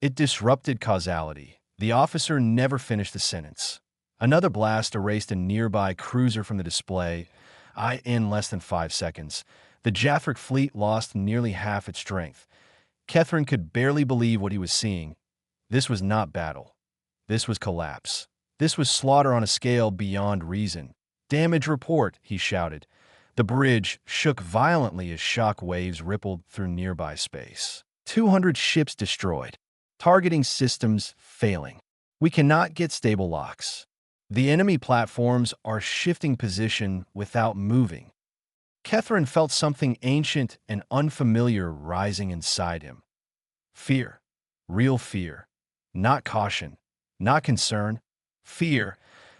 It disrupted causality. The officer never finished the sentence. Another blast erased a nearby cruiser from the display. In less than 5 seconds, the Jathric fleet lost nearly half its strength. Kethrin could barely believe what he was seeing. This was not battle. This was collapse. This was slaughter on a scale beyond reason. "Damage report," he shouted. The bridge shook violently as shock waves rippled through nearby space. 200 ships destroyed. Targeting systems failing. We cannot get stable locks. The enemy platforms are shifting position without moving. Kethrin felt something ancient and unfamiliar rising inside him. Fear. Real fear. Not caution. Not concern. Fear.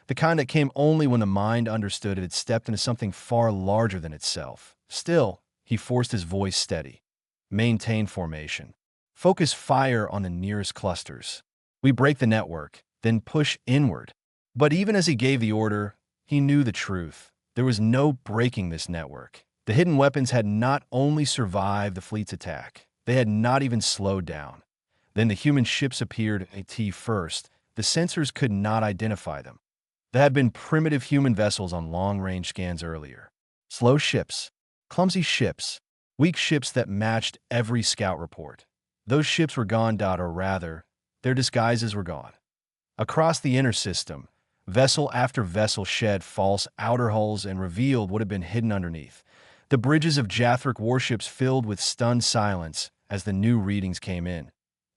The kind that came only when the mind understood it had stepped into something far larger than itself. Still, he forced his voice steady. Maintain formation. Focus fire on the nearest clusters. We break the network, then push inward. But even as he gave the order, he knew the truth. There was no breaking this network. The hidden weapons had not only survived the fleet's attack, they had not even slowed down. Then the human ships appeared at first. The sensors could not identify them. There had been primitive human vessels on long-range scans earlier. Slow ships, clumsy ships, weak ships that matched every scout report. Those ships were gone, or rather, their disguises were gone. Across the inner system, vessel after vessel shed false outer hulls and revealed what had been hidden underneath. The bridges of Jathric warships filled with stunned silence as the new readings came in.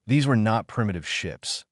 These were not primitive ships.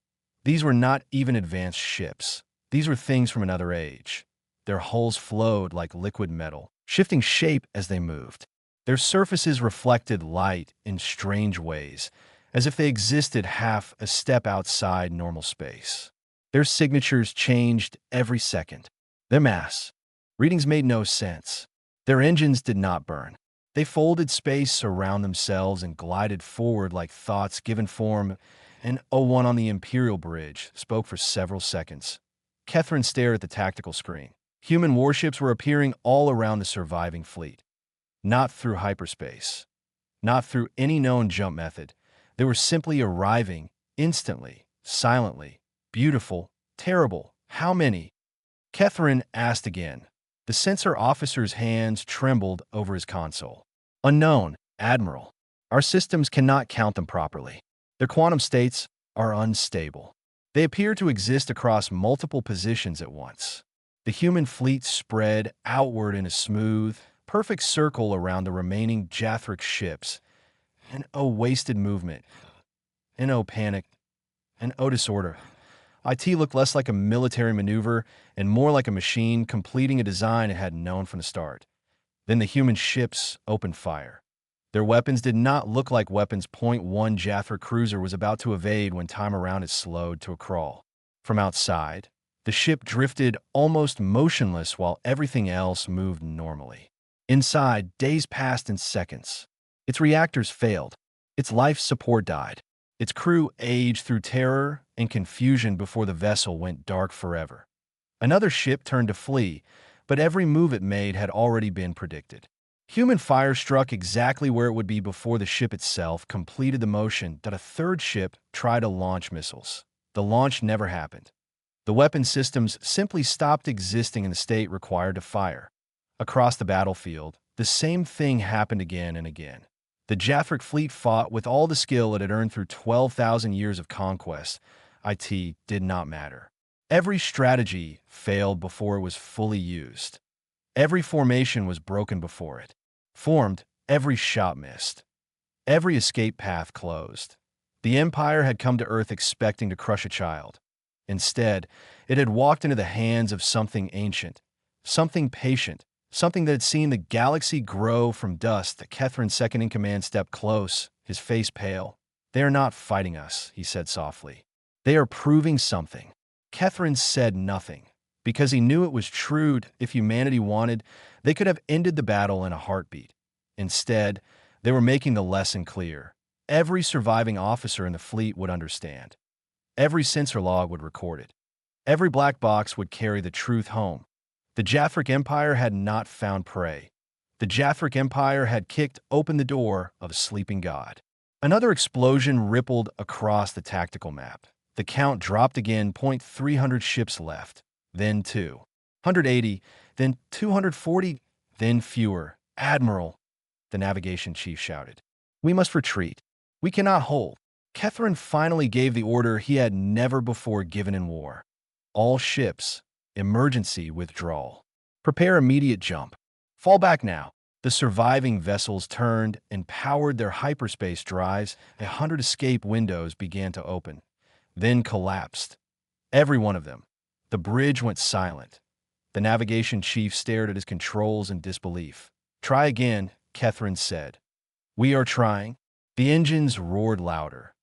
These were not even advanced ships. These were things from another age. Their hulls flowed like liquid metal, shifting shape as they moved. Their surfaces reflected light in strange ways, as if they existed half a step outside normal space. Their signatures changed every second. Their mass. Readings made no sense. Their engines did not burn. They folded space around themselves and glided forward like thoughts given form. An O1 on the Imperial Bridge spoke for several seconds. Kethrin stared at the tactical screen. Human warships were appearing all around the surviving fleet. Not through hyperspace. Not through any known jump method. They were simply arriving, instantly, silently. Beautiful, terrible. How many? Kethrin asked again. The sensor officer's hands trembled over his console. Unknown, Admiral. Our systems cannot count them properly. Their quantum states are unstable. They appear to exist across multiple positions at once. The human fleet spread outward in a smooth, perfect circle around the remaining Jathric ships. An wasted movement. An panic. An disorder. IT looked less like a military maneuver and more like a machine completing a design it had known from the start. Then the human ships opened fire. Their weapons did not look like weapons. One Jathric cruiser was about to evade when time around it slowed to a crawl. From outside, the ship drifted almost motionless while everything else moved normally. Inside, days passed in seconds. Its reactors failed. Its life support died. Its crew aged through terror and confusion before the vessel went dark forever. Another ship turned to flee, but every move it made had already been predicted. Human fire struck exactly where it would be before the ship itself completed the motion that a third ship tried to launch missiles. The launch never happened. The weapon systems simply stopped existing in the state required to fire. Across the battlefield, the same thing happened again and again. The Jathric fleet fought with all the skill it had earned through 12,000 years of conquest. IT did not matter. Every strategy failed before it was fully used. Every formation was broken before it. Formed, every shot missed. Every escape path closed. The Empire had come to Earth expecting to crush a child. Instead, it had walked into the hands of something ancient, something patient, something that had seen the galaxy grow from dust. The Kethrin second-in-command stepped close, his face pale. "They are not fighting us," he said softly. "They are proving something." Kethrin said nothing, because he knew it was true. If humanity wanted, they could have ended the battle in a heartbeat. Instead, they were making the lesson clear. Every surviving officer in the fleet would understand. Every sensor log would record it. Every black box would carry the truth home. The Jathric Empire had not found prey. The Jathric Empire had kicked open the door of a sleeping god. Another explosion rippled across the tactical map. The count dropped again, 300 ships left, then 280, then 240, then fewer. Admiral, the navigation chief shouted. We must retreat. We cannot hold. Catherine finally gave the order he had never before given in war. All ships, emergency withdrawal. Prepare immediate jump. Fall back now. The surviving vessels turned and powered their hyperspace drives. 100 escape windows began to open, then collapsed. Every one of them. The bridge went silent. The navigation chief stared at his controls in disbelief. Try again, Catherine said. We are trying. The engines roared louder.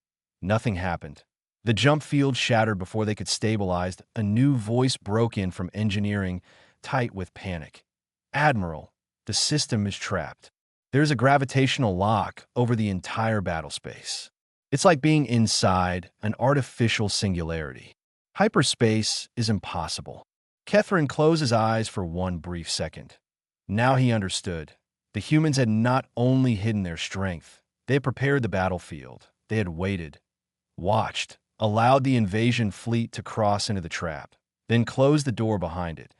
Nothing happened. The jump field shattered before they could stabilize. A new voice broke in from engineering, tight with panic. Admiral, the system is trapped. There's a gravitational lock over the entire battle space. It's like being inside an artificial singularity. Hyperspace is impossible. Catherine closed his eyes for one brief second. Now he understood. The humans had not only hidden their strength, they had prepared the battlefield. They had waited, watched, allowed the invasion fleet to cross into the trap, then closed the door behind it.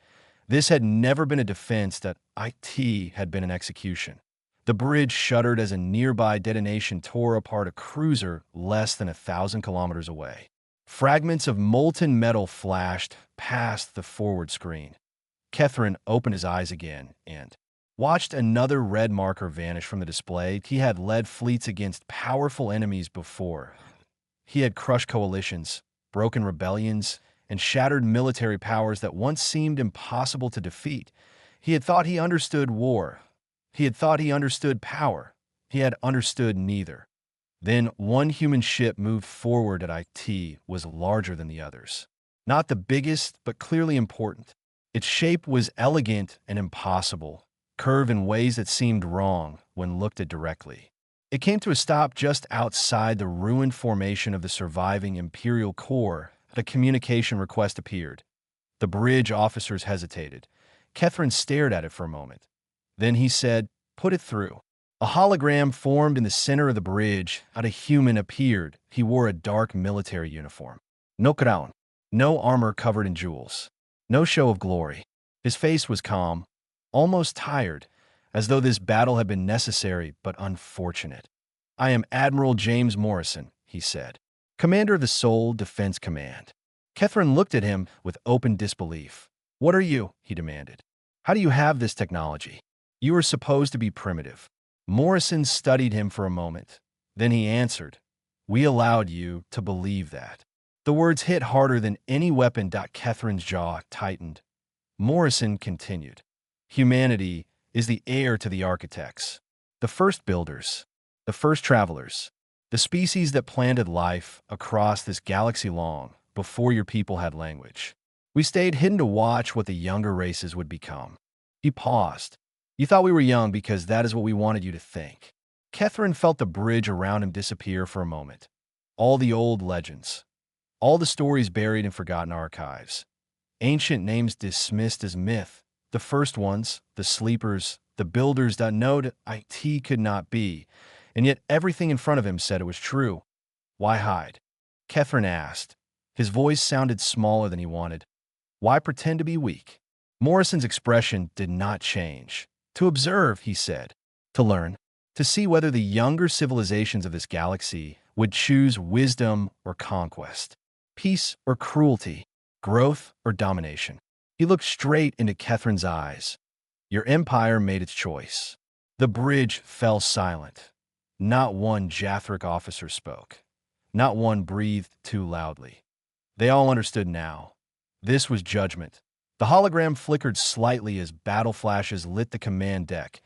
This had never been a defense, that IT had been an execution. The bridge shuddered as a nearby detonation tore apart a cruiser less than 1,000 kilometers away. Fragments of molten metal flashed past the forward screen. Catherine opened his eyes again and watched another red marker vanish from the display. He had led fleets against powerful enemies before. He had crushed coalitions, broken rebellions, and shattered military powers that once seemed impossible to defeat. He had thought he understood war. He had thought he understood power. He had understood neither. Then one human ship moved forward at IT was larger than the others. Not the biggest, but clearly important. Its shape was elegant and impossible, curved in ways that seemed wrong when looked at directly. It came to a stop just outside the ruined formation of the surviving Imperial core. A communication request appeared. The bridge officers hesitated. Catherine stared at it for a moment. Then he said, "Put it through." A hologram formed in the center of the bridge. A human appeared. He wore a dark military uniform. No crown, no armor covered in jewels, no show of glory. His face was calm, almost tired, as though this battle had been necessary but unfortunate. "I am Admiral James Morrison," he said, "commander of the Seoul Defense Command." Catherine looked at him with open disbelief. "What are you?" he demanded. "How do you have this technology? You are supposed to be primitive." Morrison studied him for a moment. Then he answered, "We allowed you to believe that." The words hit harder than any weapon. Catherine's jaw tightened. Morrison continued, "Humanity is the heir to the architects, the first builders, the first travelers, the species that planted life across this galaxy long before your people had language. We stayed hidden to watch what the younger races would become." He paused. "You thought we were young because that is what we wanted you to think." Catherine felt the bridge around him disappear for a moment. All the old legends, all the stories buried in forgotten archives, ancient names dismissed as myth, the first ones, the sleepers, the builders that no IT could not be, and yet everything in front of him said it was true. "Why hide?" Catherine asked. His voice sounded smaller than he wanted. "Why pretend to be weak?" Morrison's expression did not change. "To observe," he said. "To learn. To see whether the younger civilizations of this galaxy would choose wisdom or conquest, peace or cruelty, growth or domination." He looked straight into Catherine's eyes. "Your empire made its choice." The bridge fell silent. Not one Jathric officer spoke. Not one breathed too loudly. They all understood now. This was judgment. The hologram flickered slightly as battle flashes lit the command deck.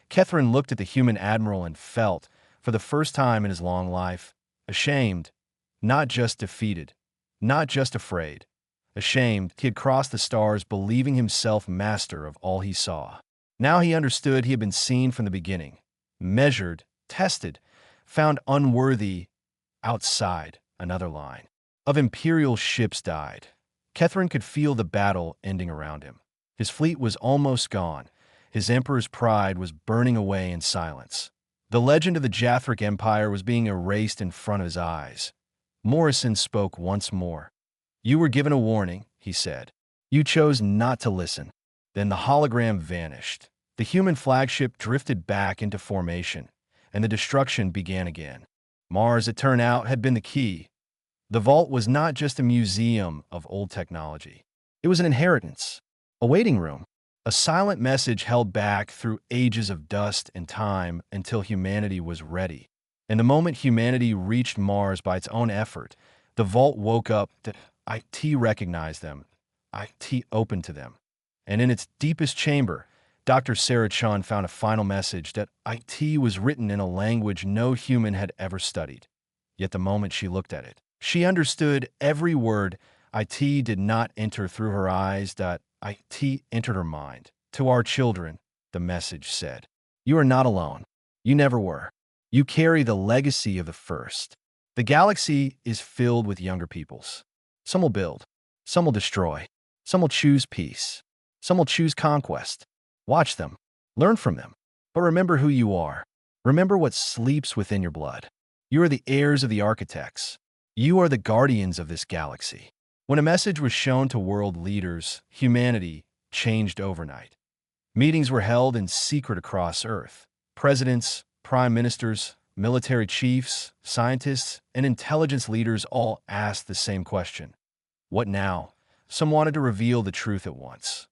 Catherine looked at the human admiral and felt, for the first time in his long life, ashamed, not just defeated, not just afraid. Ashamed, he had crossed the stars believing himself master of all he saw. Now he understood he had been seen from the beginning, measured, tested, found unworthy. Outside, another line of Imperial ships died. Catherine could feel the battle ending around him. His fleet was almost gone. His emperor's pride was burning away in silence. The legend of the Jathric Empire was being erased in front of his eyes. Morrison spoke once more. "You were given a warning," he said. "You chose not to listen." Then the hologram vanished. The human flagship drifted back into formation, and the destruction began again. Mars, it turned out, had been the key. The vault was not just a museum of old technology. It was an inheritance, a waiting room, a silent message held back through ages of dust and time until humanity was ready. And the moment humanity reached Mars by its own effort, the vault woke up that IT recognized them, IT opened to them. And in its deepest chamber, Dr. Sarah Chun found a final message that IT was written in a language no human had ever studied. Yet the moment she looked at it, she understood every word. IT did not enter through her eyes, that IT entered her mind. "To our children," the message said, "you are not alone. You never were. You carry the legacy of the first. The galaxy is filled with younger peoples. Some will build, some will destroy, some will choose peace, some will choose conquest. Watch them, learn from them, but remember who you are. Remember what sleeps within your blood. You are the heirs of the architects. You are the guardians of this galaxy." When a message was shown to world leaders, humanity changed overnight. Meetings were held in secret across Earth. Presidents, prime ministers, military chiefs, scientists, and intelligence leaders all asked the same question. What now? Some wanted to reveal the truth at once.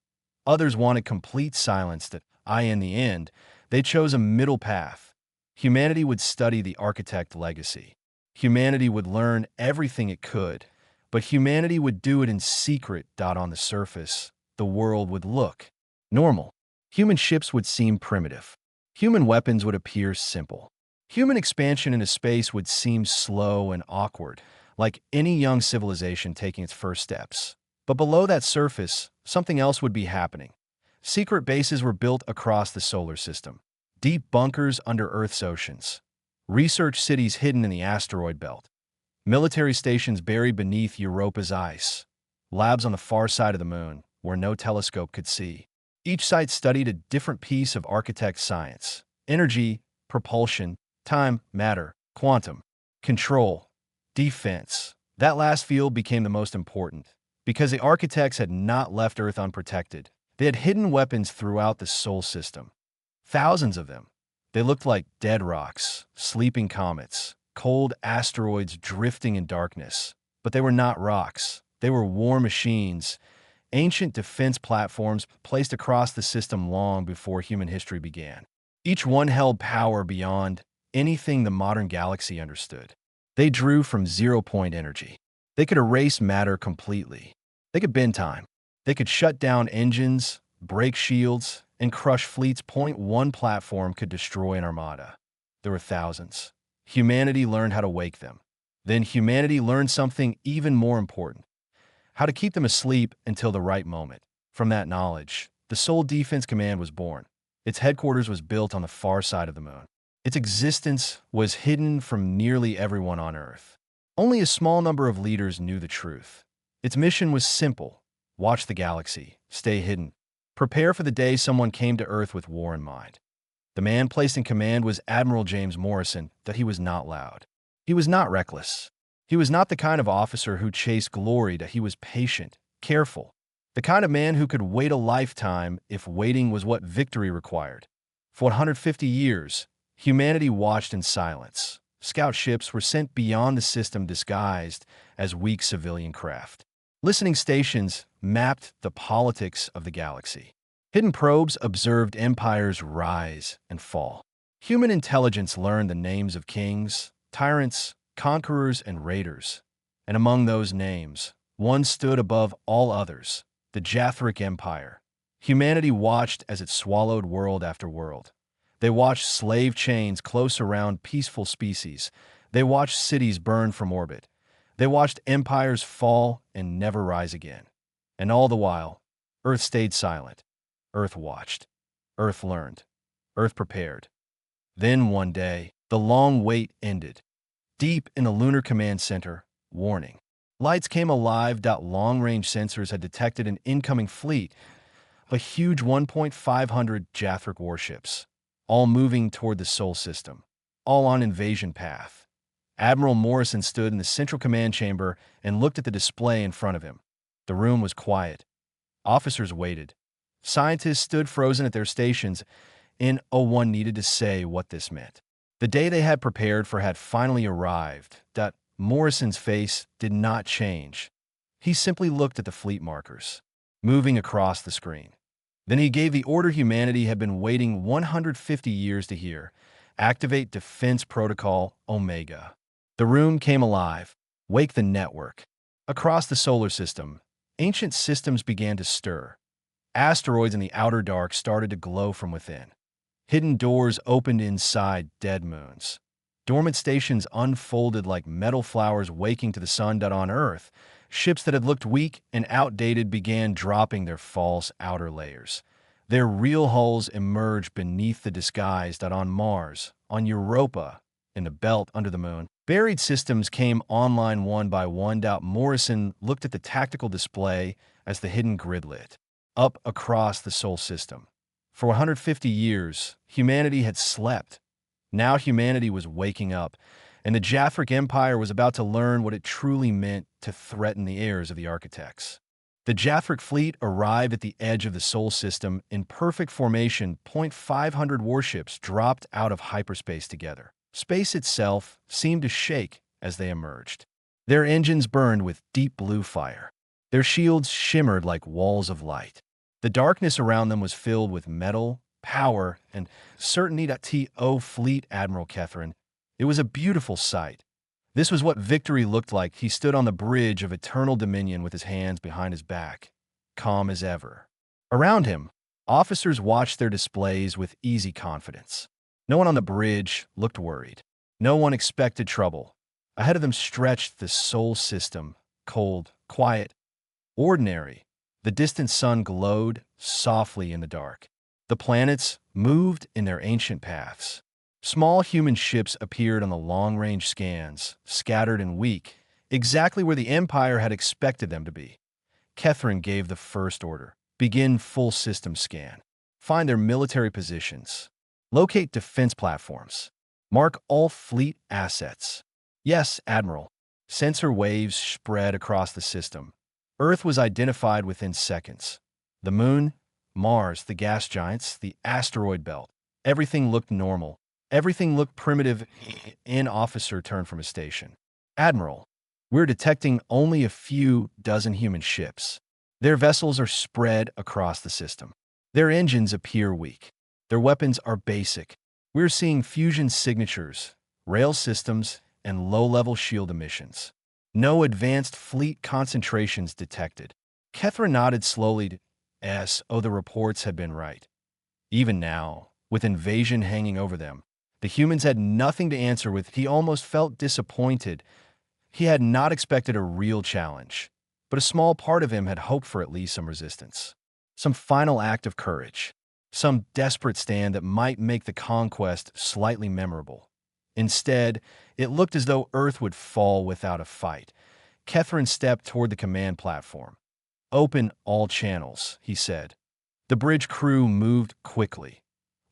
Others wanted complete silence. In the end, they chose a middle path. Humanity would study the architect legacy. Humanity would learn everything it could, but humanity would do it in secret. On the surface, the world would look normal. Human ships would seem primitive. Human weapons would appear simple. Human expansion into space would seem slow and awkward, like any young civilization taking its first steps. But below that surface, something else would be happening. Secret bases were built across the solar system. Deep bunkers under Earth's oceans. Research cities hidden in the asteroid belt. Military stations buried beneath Europa's ice. Labs on the far side of the moon, where no telescope could see. Each site studied a different piece of architect science. Energy, propulsion, time, matter, quantum, control, defense. That last field became the most important, because the architects had not left Earth unprotected. They had hidden weapons throughout the solar system. Thousands of them. They looked like dead rocks, sleeping comets, cold asteroids drifting in darkness. But they were not rocks. They were war machines, ancient defense platforms placed across the system long before human history began. Each one held power beyond anything the modern galaxy understood. They drew from zero-point energy. They could erase matter completely. They could bend time. They could shut down engines, break shields, and crush fleets. One platform could destroy an armada. There were thousands. Humanity learned how to wake them. Then humanity learned something even more important: how to keep them asleep until the right moment. From that knowledge, the Soul Defense Command was born. Its headquarters was built on the far side of the moon. Its existence was hidden from nearly everyone on Earth. Only a small number of leaders knew the truth. Its mission was simple: watch the galaxy, stay hidden, prepare for the day someone came to Earth with war in mind. The man placed in command was Admiral James Morrison. That he was not loud. He was not reckless. He was not the kind of officer who chased glory. That he was patient, careful, the kind of man who could wait a lifetime if waiting was what victory required. For 150 years, humanity watched in silence. Scout ships were sent beyond the system disguised as weak civilian craft. Listening stations mapped the politics of the galaxy. Hidden probes observed empires rise and fall. Human intelligence learned the names of kings, tyrants, conquerors, and raiders. And among those names, one stood above all others: the Jathric Empire. Humanity watched as it swallowed world after world. They watched slave chains close around peaceful species. They watched cities burn from orbit. They watched empires fall and never rise again. And all the while, Earth stayed silent. Earth watched. Earth learned. Earth prepared. Then one day, the long wait ended. Deep in the Lunar Command Center, warning. Lights came alive. Long-range sensors had detected an incoming fleet, a huge 1,500 Jathric warships, all moving toward the Sol system. all on invasion path. Admiral Morrison stood in the central command chamber and looked at the display in front of him. The room was quiet. Officers waited. Scientists stood frozen at their stations, and one needed to say what this meant. The day they had prepared for had finally arrived. Morrison's face did not change. He simply looked at the fleet markers, moving across the screen. Then he gave the order humanity had been waiting 150 years to hear. Activate Defense Protocol Omega. The room came alive. Wake the network. Across the solar system, ancient systems began to stir. Asteroids in the outer dark started to glow from within. Hidden doors opened inside dead moons. Dormant stations unfolded like metal flowers waking to the sun. On Earth, ships that had looked weak and outdated began dropping their false outer layers. Their real hulls emerged beneath the disguise. On Mars, on Europa, in the belt under the moon, buried systems came online one by one. Morrison looked at the tactical display as the hidden grid lit up across the Sol system. For 150 years, humanity had slept. Now humanity was waking up, and the Jathric Empire was about to learn what it truly meant to threaten the heirs of the architects. The Jathric fleet arrived at the edge of the Sol system in perfect formation. 500 warships dropped out of hyperspace together. Space itself seemed to shake as they emerged. Their engines burned with deep blue fire. Their shields shimmered like walls of light. The darkness around them was filled with metal, power, and certainty. To Fleet Admiral Catherine, it was a beautiful sight. This was what victory looked like. He stood on the bridge of eternal dominion with his hands behind his back, calm as ever. Around him, officers watched their displays with easy confidence. No one on the bridge looked worried. No one expected trouble. Ahead of them stretched the Sol system, cold, quiet, ordinary. The distant sun glowed softly in the dark. The planets moved in their ancient paths. Small human ships appeared on the long-range scans, scattered and weak, exactly where the Empire had expected them to be. Catherine gave the first order. Begin full system scan. Find their military positions. Locate defense platforms. Mark all fleet assets. Yes, Admiral. Sensor waves spread across the system. Earth was identified within seconds. The Moon, Mars, the gas giants, the asteroid belt. Everything looked normal. Everything looked primitive. An officer turned from his station. Admiral, we're detecting only a few dozen human ships. Their vessels are spread across the system. Their engines appear weak. Their weapons are basic. We're seeing fusion signatures, rail systems, and low-level shield emissions. No advanced fleet concentrations detected. Catherine nodded slowly. The reports had been right. Even now, with invasion hanging over them, the humans had nothing to answer with. He almost felt disappointed. He had not expected a real challenge, but a small part of him had hoped for at least some resistance. Some final act of courage. Some desperate stand that might make the conquest slightly memorable. Instead, it looked as though Earth would fall without a fight. Catherine stepped toward the command platform. Open all channels, he said. The bridge crew moved quickly.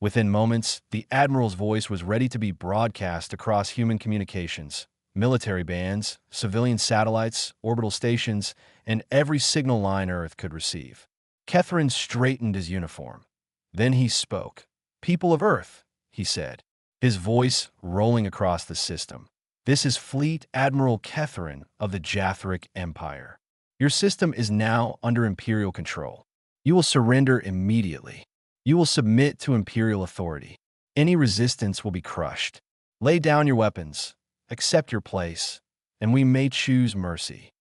Within moments, the Admiral's voice was ready to be broadcast across human communications, military bands, civilian satellites, orbital stations, and every signal line Earth could receive. Catherine straightened his uniform. Then he spoke. People of Earth, he said, his voice rolling across the system. This is Fleet Admiral Catherine of the Jathric Empire. Your system is now under Imperial control. You will surrender immediately. You will submit to Imperial authority. Any resistance will be crushed. Lay down your weapons, accept your place, and we may choose mercy.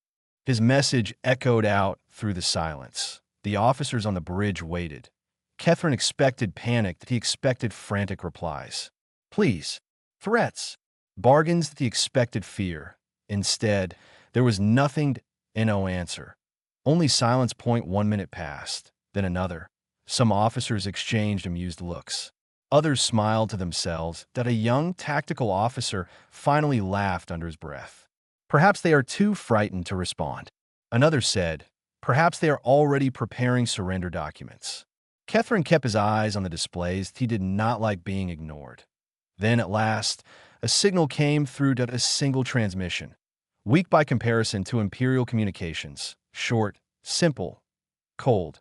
His message echoed out through the silence. The officers on the bridge waited. Catherine expected panic. He expected frantic replies. Please. Threats. Bargains. He expected fear. Instead, there was nothing and no answer. Only silence. 1 minute passed, then another. Some officers exchanged amused looks. Others smiled to themselves. A young tactical officer finally laughed under his breath. Perhaps they are too frightened to respond. Another said, perhaps they are already preparing surrender documents. Catherine kept his eyes on the displays. He did not like being ignored. Then, at last, A signal came through a single transmission. Weak by comparison to Imperial communications. Short, simple, cold.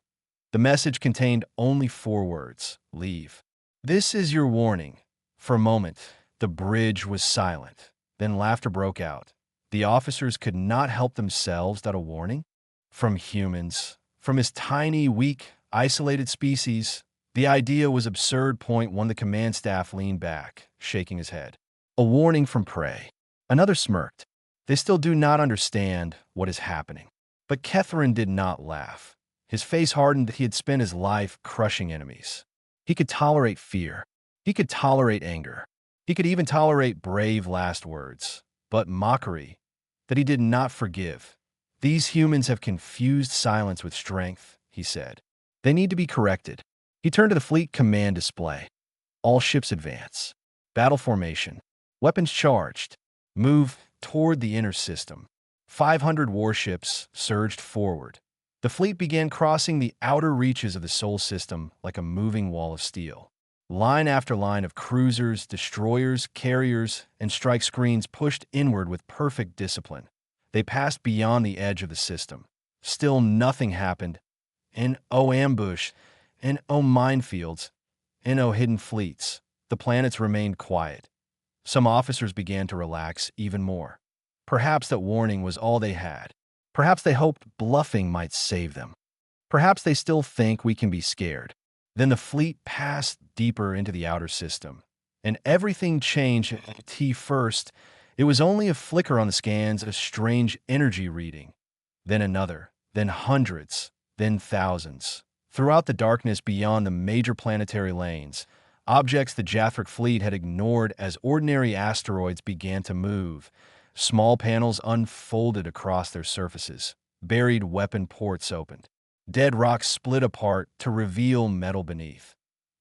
The message contained only 4 words: leave. This is your warning. For a moment, the bridge was silent. Then laughter broke out. The officers could not help themselves at a warning? From humans. From his tiny, weak, isolated species. The idea was absurd. Point one, the command staff leaned back, shaking his head. A warning from prey. Another smirked. They still do not understand what is happening. But Catherine did not laugh. His face hardened. He had spent his life crushing enemies. He could tolerate fear. He could tolerate anger. He could even tolerate brave last words. But mockery, that he did not forgive. These humans have confused silence with strength, he said. They need to be corrected. He turned to the fleet command display. All ships advance. Battle formation. Weapons charged. Move toward the inner system. 500 warships surged forward. The fleet began crossing the outer reaches of the Sol system like a moving wall of steel. Line after line of cruisers, destroyers, carriers, and strike screens pushed inward with perfect discipline. They passed beyond the edge of the system. Still nothing happened. No ambush, no minefields, no hidden fleets. The planets remained quiet. Some officers began to relax even more. Perhaps that warning was all they had. Perhaps they hoped bluffing might save them. Perhaps they still think we can be scared. Then the fleet passed deeper into the outer system, and everything changed. First, it was only a flicker on the scans, a strange energy reading. Then another, then hundreds, then thousands. Throughout the darkness beyond the major planetary lanes, objects the Jathric fleet had ignored as ordinary asteroids began to move. Small panels unfolded across their surfaces. Buried weapon ports opened. Dead rocks split apart to reveal metal beneath.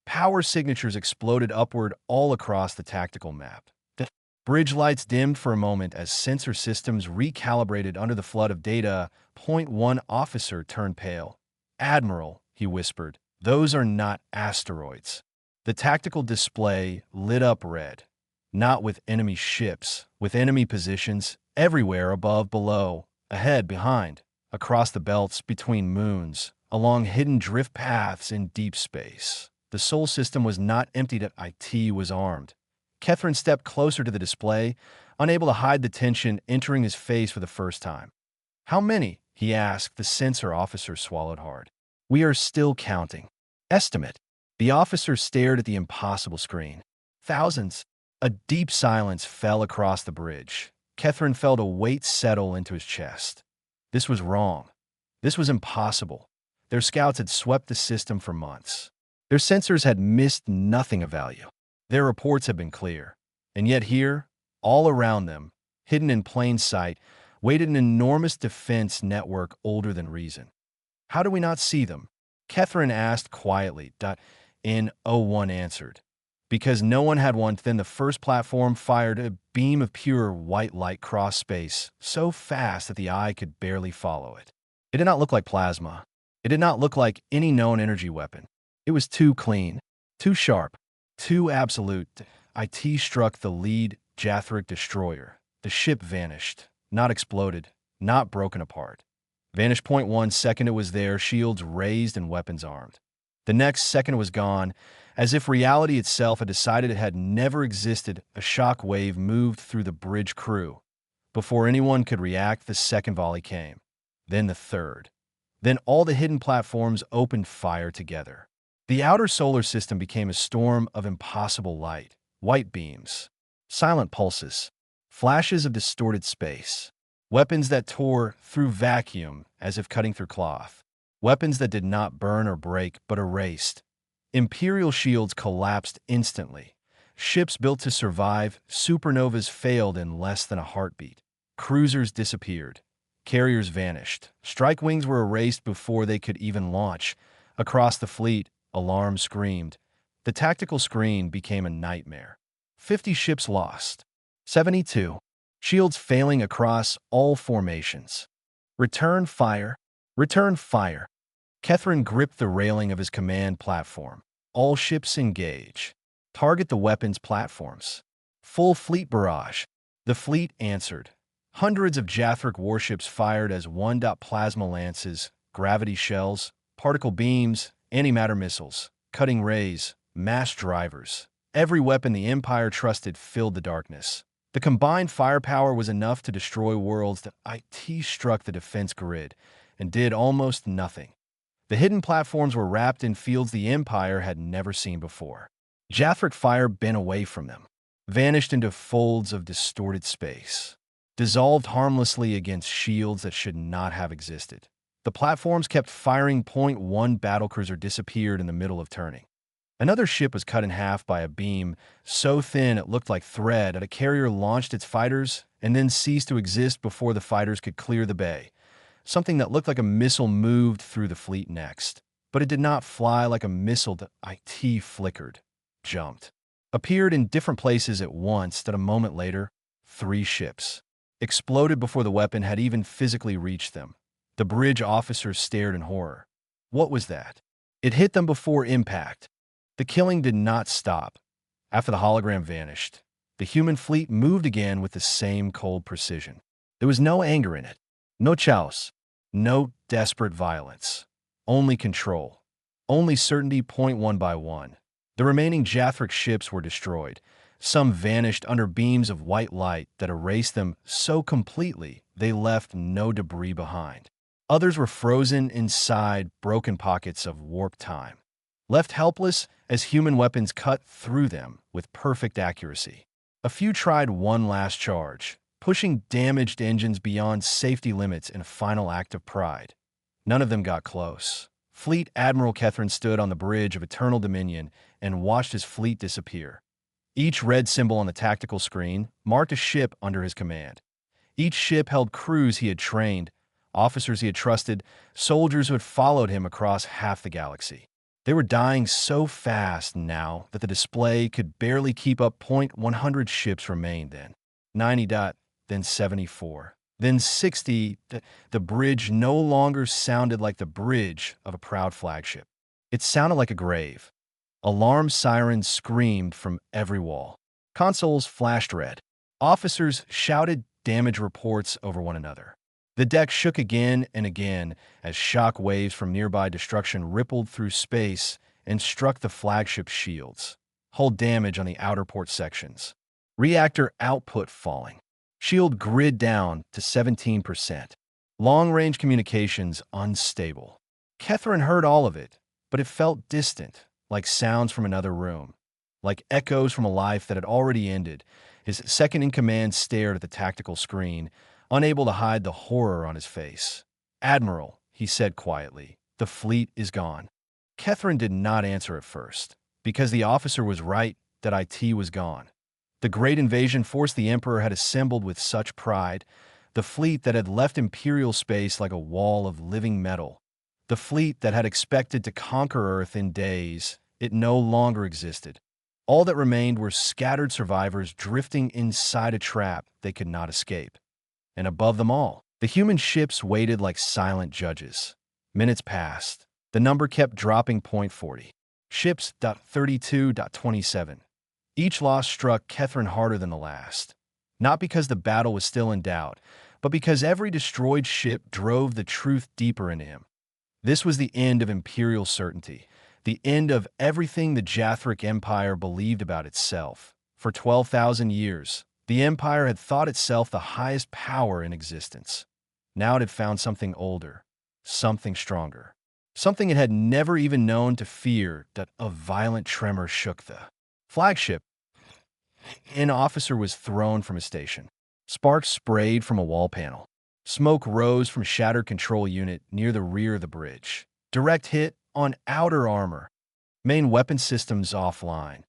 Power signatures exploded upward all across the tactical map. The bridge lights dimmed for a moment as sensor systems recalibrated under the flood of data. Point one officer turned pale. "Admiral," he whispered, "those are not asteroids." The tactical display lit up red. Not with enemy ships, with enemy positions, everywhere, above, below, ahead, behind, across the belts, between moons, along hidden drift paths in deep space. The Sol system was not emptied. It was armed. Catherine stepped closer to the display, unable to hide the tension entering his face for the first time. "How many?" he asked. The sensor officer swallowed hard. "We are still counting." "Estimate." The officer stared at the impossible screen. "Thousands." A deep silence fell across the bridge. Catherine felt a weight settle into his chest. This was wrong. This was impossible. Their scouts had swept the system for months. Their sensors had missed nothing of value. Their reports had been clear. And yet here, all around them, hidden in plain sight, waited an enormous defense network older than reason. "How do we not see them?" Catherine asked quietly. "N01 answered. Because no one had one." Then the first platform fired a beam of pure white light across space, so fast that the eye could barely follow it. It did not look like plasma. It did not look like any known energy weapon. It was too clean, too sharp, too absolute. It struck the lead Jathric destroyer. The ship vanished, not exploded, not broken apart. Vanished. Point 1 second it was there, shields raised and weapons armed. The next second it was gone, as if reality itself had decided it had never existed. A shock wave moved through the bridge crew. Before anyone could react, the second volley came. Then the third. Then all the hidden platforms opened fire together. The outer solar system became a storm of impossible light, white beams, silent pulses, flashes of distorted space, weapons that tore through vacuum as if cutting through cloth, weapons that did not burn or break but erased. Imperial shields collapsed instantly. Ships built to survive, supernovas failed in less than a heartbeat. Cruisers disappeared. Carriers vanished. Strike wings were erased before they could even launch. Across the fleet, alarms screamed. The tactical screen became a nightmare. 50 ships lost. 72. Shields failing across all formations. Return fire. Return fire. Catherine gripped the railing of his command platform. All ships engage. Target the weapons platforms. Full fleet barrage. The fleet answered. Hundreds of Jathric warships fired as plasma lances, gravity shells, particle beams, antimatter missiles, cutting rays, mass drivers. Every weapon the Empire trusted filled the darkness. The combined firepower was enough to destroy worlds that IT struck the defense grid and did almost nothing. The hidden platforms were wrapped in fields the Empire had never seen before. Jathric fire bent away from them, vanished into folds of distorted space, dissolved harmlessly against shields that should not have existed. The platforms kept firing. One battlecruiser disappeared in the middle of turning. Another ship was cut in half by a beam so thin it looked like thread. A carrier launched its fighters and then ceased to exist before the fighters could clear the bay. Something that looked like a missile moved through the fleet next, but it did not fly like a missile. The IT flickered, jumped, appeared in different places at once. That a moment later, 3 ships exploded before the weapon had even physically reached them. The bridge officers stared in horror. What was that? It hit them before impact. The killing did not stop. After the hologram vanished, the human fleet moved again with the same cold precision. There was no anger in it, no chaos, no desperate violence, only control, only certainty. One by one, the remaining Jathric ships were destroyed. Some vanished under beams of white light that erased them so completely they left no debris behind. Others were frozen inside broken pockets of warp time, left helpless as human weapons cut through them with perfect accuracy. A few tried one last charge, pushing damaged engines beyond safety limits in a final act of pride. None of them got close. Fleet Admiral Kethrin stood on the bridge of Eternal Dominion and watched his fleet disappear. Each red symbol on the tactical screen marked a ship under his command. Each ship held crews he had trained, officers he had trusted, soldiers who had followed him across half the galaxy. They were dying so fast now that the display could barely keep up. 100 ships remained then. 90. Then 74. Then 60. The bridge no longer sounded like the bridge of a proud flagship. It sounded like a grave. Alarm sirens screamed from every wall. Consoles flashed red. Officers shouted damage reports over one another. The deck shook again and again as shock waves from nearby destruction rippled through space and struck the flagship's shields. Hull damage on the outer port sections. Reactor output falling. Shield grid down to 17%. Long-range communications unstable. Kethrin heard all of it, but it felt distant, like sounds from another room, like echoes from a life that had already ended. His second-in-command stared at the tactical screen, unable to hide the horror on his face. "Admiral," he said quietly, "the fleet is gone." Kethrin did not answer at first, because the officer was right that IT was gone. The great invasion force the Emperor had assembled with such pride, the fleet that had left Imperial space like a wall of living metal, the fleet that had expected to conquer Earth in days, it no longer existed. All that remained were scattered survivors drifting inside a trap they could not escape. And above them all, the human ships waited like silent judges. Minutes passed. The number kept dropping. 40. Ships. 32.27. Each loss struck Kethrin harder than the last. Not because the battle was still in doubt, but because every destroyed ship drove the truth deeper into him. This was the end of Imperial certainty, the end of everything the Jathric Empire believed about itself. For 12,000 years, the Empire had thought itself the highest power in existence. Now it had found something older, something stronger, something it had never even known to fear. That a violent tremor shook the flagship. An officer was thrown from his station. Sparks sprayed from a wall panel. Smoke rose from a shattered control unit near the rear of the bridge. Direct hit on outer armor. Main weapon systems offline.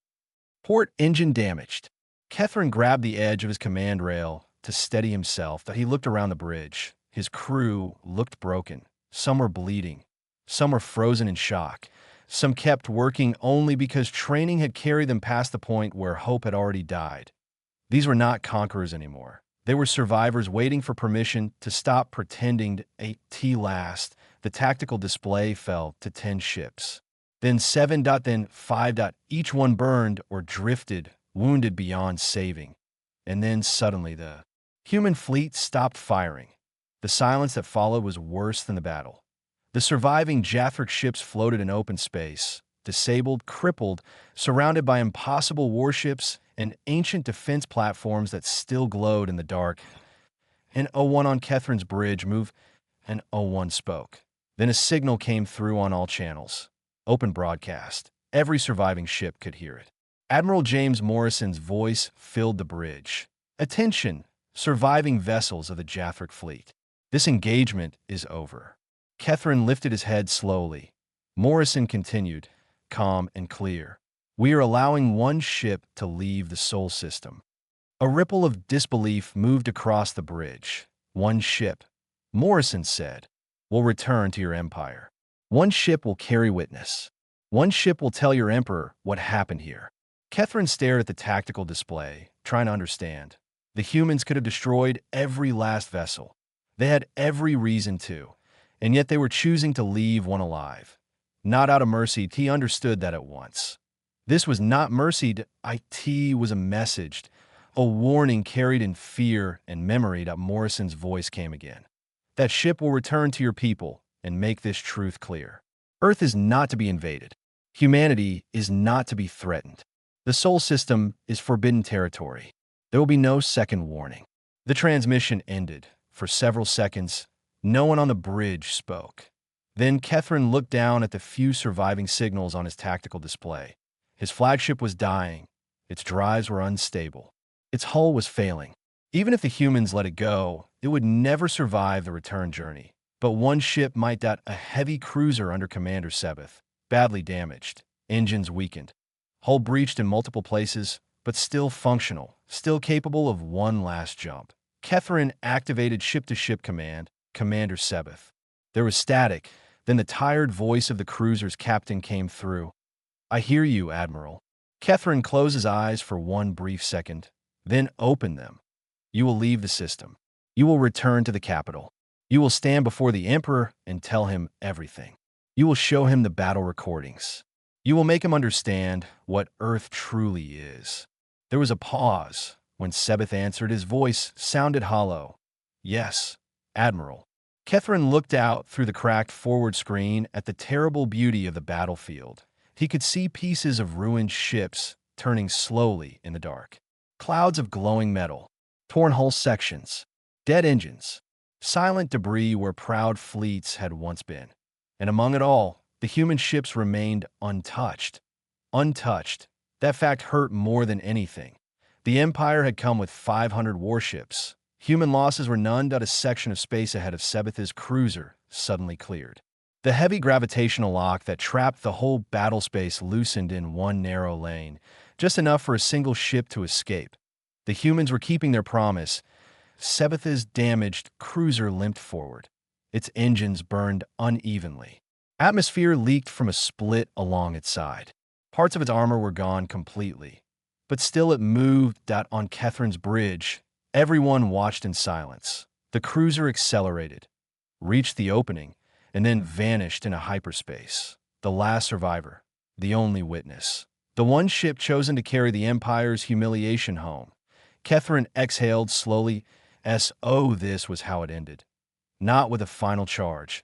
Port engine damaged. Kethrin grabbed the edge of his command rail to steady himself. That he looked around the bridge. His crew looked broken. Some were bleeding. Some were frozen in shock. Some kept working only because training had carried them past the point where hope had already died. These were not conquerors anymore. They were survivors waiting for permission to stop pretending to last. The tactical display fell to 10 ships. Then 7. Then 5. Each one burned or drifted wounded beyond saving. And then suddenly the human fleet stopped firing. The silence that followed was worse than the battle. The surviving Jathric ships floated in open space, disabled, crippled, surrounded by impossible warships and ancient defense platforms that still glowed in the dark. An O1 on Catherine's bridge moved, and O1 spoke. Then a signal came through on all channels. Open broadcast. Every surviving ship could hear it. Admiral James Morrison's voice filled the bridge. Attention, surviving vessels of the Jathric fleet. This engagement is over. Catherine lifted his head slowly. Morrison continued, calm and clear. We are allowing one ship to leave the Sol system. A ripple of disbelief moved across the bridge. One ship, Morrison said, will return to your empire. One ship will carry witness. One ship will tell your emperor what happened here. Catherine stared at the tactical display, trying to understand. The humans could have destroyed every last vessel. They had every reason to, and yet they were choosing to leave one alive. Not out of mercy, T understood that at once. This was not mercy, it was a message, a warning carried in fear and memory. That Morrison's voice came again. That ship will return to your people and make this truth clear. Earth is not to be invaded. Humanity is not to be threatened. The Sol system is forbidden territory. There will be no second warning. The transmission ended. For several seconds, no one on the bridge spoke. Then Catherine looked down at the few surviving signals on his tactical display. His flagship was dying. Its drives were unstable. Its hull was failing. Even if the humans let it go, it would never survive the return journey. But one ship might, a heavy cruiser under Commander Sebeth, badly damaged, engines weakened, hull breached in multiple places, but still functional, still capable of one last jump. Catherine activated ship-to-ship command, Commander Sebeth. There was static, then the tired voice of the cruiser's captain came through. I hear you, Admiral. Catherine closed his eyes for one brief second, then opened them. You will leave the system. You will return to the capital. You will stand before the Emperor and tell him everything. You will show him the battle recordings. You will make him understand what Earth truly is. There was a pause. When Sebeth answered, his voice sounded hollow. Yes, Admiral. Catherine looked out through the cracked forward screen at the terrible beauty of the battlefield. He could see pieces of ruined ships turning slowly in the dark. Clouds of glowing metal, torn hull sections, dead engines, silent debris where proud fleets had once been. And among it all, the human ships remained untouched. Untouched. That fact hurt more than anything. The Empire had come with 500 warships. Human losses were none. A section of space ahead of Sebeth's cruiser suddenly cleared. The heavy gravitational lock that trapped the whole battle space loosened in one narrow lane, just enough for a single ship to escape. The humans were keeping their promise. Sebeth's damaged cruiser limped forward. Its engines burned unevenly. Atmosphere leaked from a split along its side. Parts of its armor were gone completely. But still it moved. On Catherine's bridge, everyone watched in silence. The cruiser accelerated, reached the opening, and then vanished into hyperspace. The last survivor, the only witness. The one ship chosen to carry the Empire's humiliation home. Catherine exhaled slowly. This was how it ended. Not with a final charge,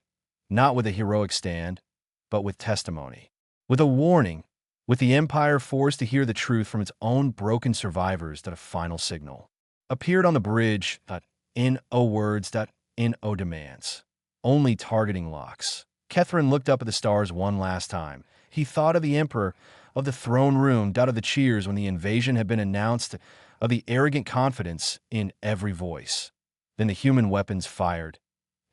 not with a heroic stand, but with testimony. With a warning, with the Empire forced to hear the truth from its own broken survivors. A final signal appeared on the bridge. No words, no demands. Only targeting locks. Catherine looked up at the stars one last time. He thought of the Emperor, of the throne room, of the cheers when the invasion had been announced, of the arrogant confidence in every voice. Then the human weapons fired,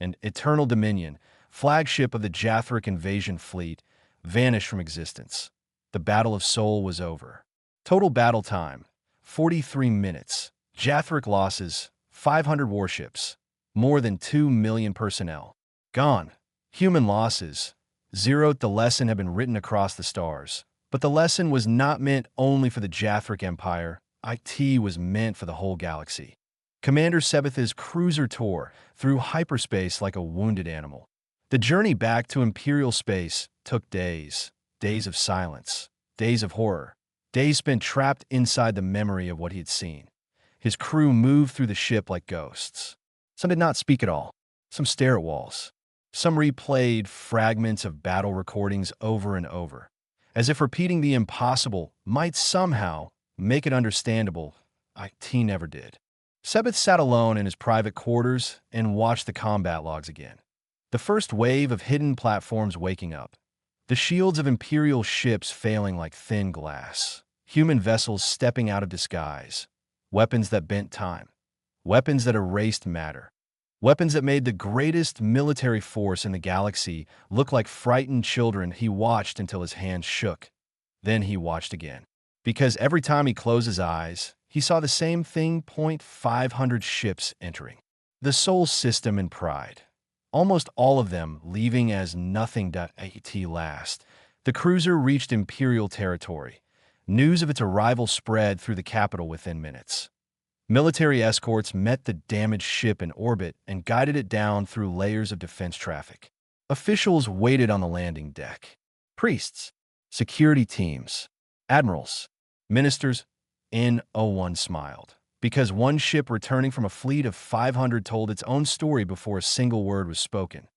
and Eternal Dominion, flagship of the Jathric invasion fleet, vanished from existence. The Battle of Sol was over. Total battle time, 43 minutes. Jathric losses, 500 warships. More than 2 million personnel. Gone. Human losses, 0. The lesson had been written across the stars. But the lesson was not meant only for the Jathric Empire. It was meant for the whole galaxy. Commander Sebeth's cruiser tore through hyperspace like a wounded animal. The journey back to Imperial space took days. Days of silence. Days of horror. Days spent trapped inside the memory of what he had seen. His crew moved through the ship like ghosts. Some did not speak at all. Some stared at walls. Some replayed fragments of battle recordings over and over, as if repeating the impossible might somehow make it understandable. He never did. Sebeth sat alone in his private quarters and watched the combat logs again. The first wave of hidden platforms waking up. The shields of Imperial ships failing like thin glass. Human vessels stepping out of disguise. Weapons that bent time. Weapons that erased matter. Weapons that made the greatest military force in the galaxy look like frightened children. He watched until his hands shook. Then he watched again. Because every time he closed his eyes, he saw the same thing: 500 ships entering. The Sol system and Pride. Almost all of them leaving as nothing. At last, the cruiser reached Imperial territory. News of its arrival spread through the capital within minutes. Military escorts met the damaged ship in orbit and guided it down through layers of defense traffic. Officials waited on the landing deck. Priests, security teams, admirals, ministers. N01 smiled, because one ship returning from a fleet of 500 told its own story before a single word was spoken.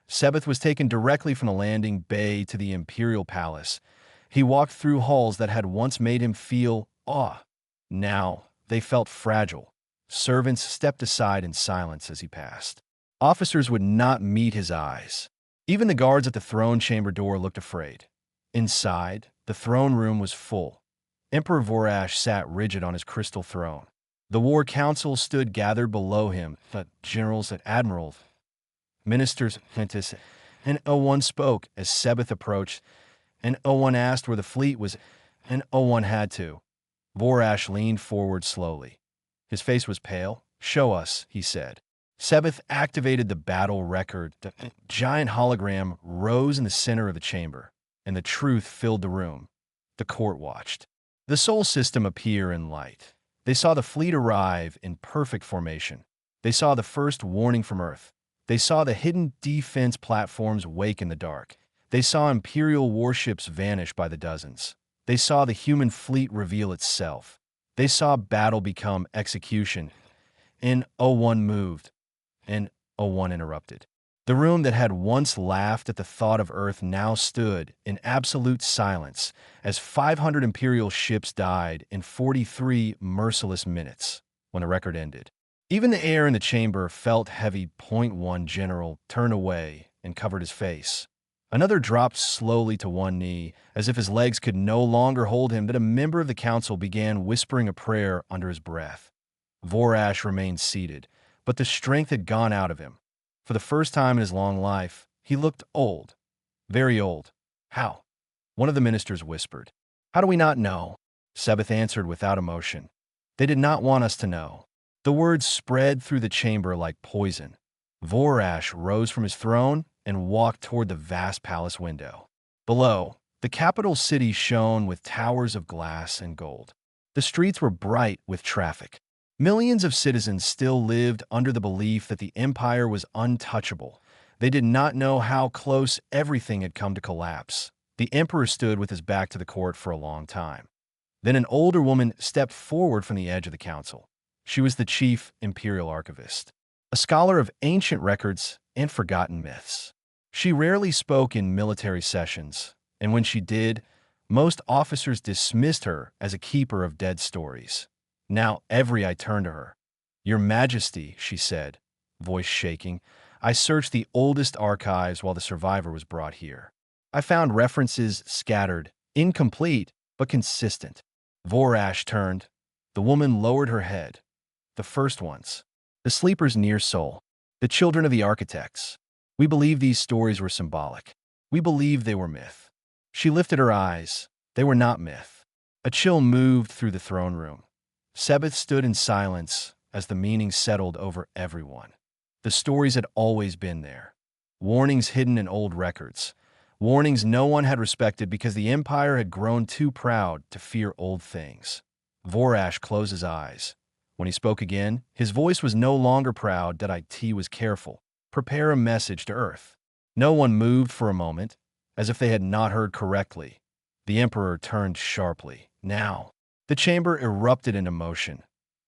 Sebeth was taken directly from the landing bay to the Imperial Palace. He walked through halls that had once made him feel awe. Now, they felt fragile. Servants stepped aside in silence as he passed. Officers would not meet his eyes. Even the guards at the throne chamber door looked afraid. Inside, the throne room was full. Emperor Vorash sat rigid on his crystal throne. The War Council stood gathered below him, the generals and admirals, ministers, and N01 spoke as Sebeth approached, and N01 asked where the fleet was, and N01 had to. Vorash leaned forward slowly. His face was pale. "Show us," he said. Sebeth activated the battle record. The giant hologram rose in the center of the chamber, and the truth filled the room. The court watched. The Sol system appear in light. They saw the fleet arrive in perfect formation. They saw the first warning from Earth. They saw the hidden defense platforms wake in the dark. They saw Imperial warships vanish by the dozens. They saw the human fleet reveal itself. They saw battle become execution. N01 moved. N01 interrupted. The room that had once laughed at the thought of Earth now stood in absolute silence as 500 Imperial ships died in 43 merciless minutes when the record ended. Even the air in the chamber felt heavy. One general turned away and covered his face. Another dropped slowly to one knee, as if his legs could no longer hold him. Then a member of the council began whispering a prayer under his breath. Vorash remained seated, but the strength had gone out of him. For the first time in his long life, he looked old. Very old. "How?" one of the ministers whispered. "How do we not know?" Sebeth answered without emotion. "They did not want us to know." The words spread through the chamber like poison. Vorash rose from his throne and walked toward the vast palace window. Below, the capital city shone with towers of glass and gold. The streets were bright with traffic. Millions of citizens still lived under the belief that the empire was untouchable. They did not know how close everything had come to collapse. The emperor stood with his back to the court for a long time. Then an older woman stepped forward from the edge of the council. She was the chief imperial archivist, a scholar of ancient records and forgotten myths. She rarely spoke in military sessions, and when she did, most officers dismissed her as a keeper of dead stories. Now every eye turned to her. "Your Majesty," she said, voice shaking, "I searched the oldest archives while the survivor was brought here. I found references scattered, incomplete, but consistent." Vorash turned. The woman lowered her head. "The first ones. The sleepers near Sol. The children of the architects. We believe these stories were symbolic. We believe they were myth." She lifted her eyes. They were not myth. A chill moved through the throne room. Sebeth stood in silence as the meaning settled over everyone. The stories had always been there. Warnings hidden in old records. Warnings no one had respected because the empire had grown too proud to fear old things. Vorash closed his eyes. When he spoke again, his voice was no longer proud. "It was careful. Prepare a message to Earth." No one moved for a moment, as if they had not heard correctly. The Emperor turned sharply. Now, the chamber erupted into motion.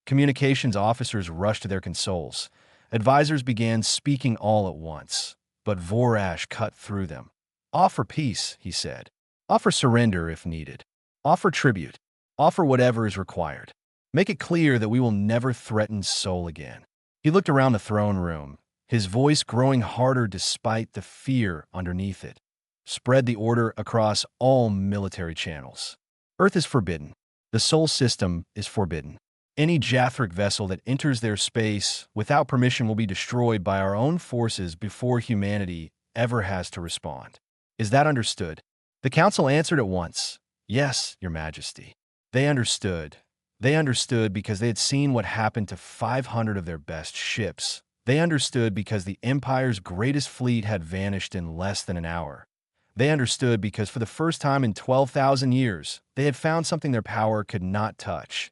Communications officers rushed to their consoles. Advisors began speaking all at once, but Vorash cut through them. Offer peace, he said. Offer surrender if needed. Offer tribute. Offer whatever is required. Make it clear that we will never threaten Sol again. He looked around the throne room, his voice growing harder despite the fear underneath it. Spread the order across all military channels. Earth is forbidden. The Sol system is forbidden. Any Jathric vessel that enters their space without permission will be destroyed by our own forces before humanity ever has to respond. Is that understood? The council answered at once. Yes, Your Majesty. They understood. They understood because they had seen what happened to 500 of their best ships. They understood because the Empire's greatest fleet had vanished in less than an hour. They understood because for the first time in 12,000 years, they had found something their power could not touch,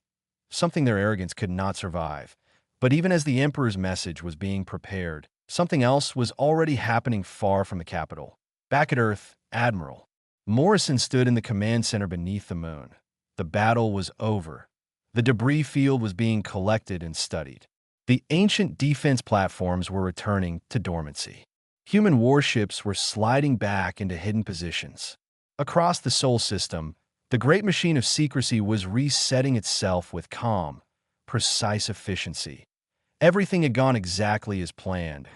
something their arrogance could not survive. But even as the Emperor's message was being prepared, something else was already happening far from the capital. Back at Earth, Admiral Morrison stood in the command center beneath the moon. The battle was over. The debris field was being collected and studied. The ancient defense platforms were returning to dormancy. Human warships were sliding back into hidden positions. Across the Sol system, the great machine of secrecy was resetting itself with calm, precise efficiency. Everything had gone exactly as planned.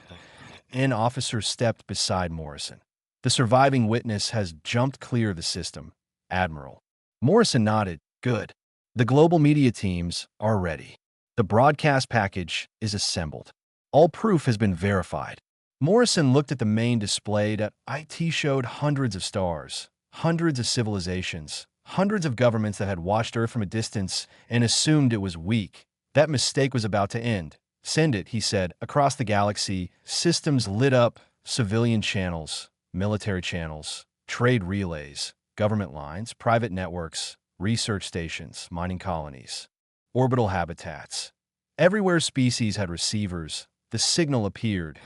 An officer stepped beside Morrison. The surviving witness has jumped clear of the system, Admiral. Morrison nodded. Good. The global media teams are ready. The broadcast package is assembled. All proof has been verified. Morrison looked at the main display that IT showed hundreds of stars, hundreds of civilizations, hundreds of governments that had watched Earth from a distance and assumed it was weak. That mistake was about to end. Send it, he said. Across the galaxy, systems lit up, civilian channels, military channels, trade relays, government lines, private networks, research stations, mining colonies, orbital habitats. Everywhere species had receivers, the signal appeared.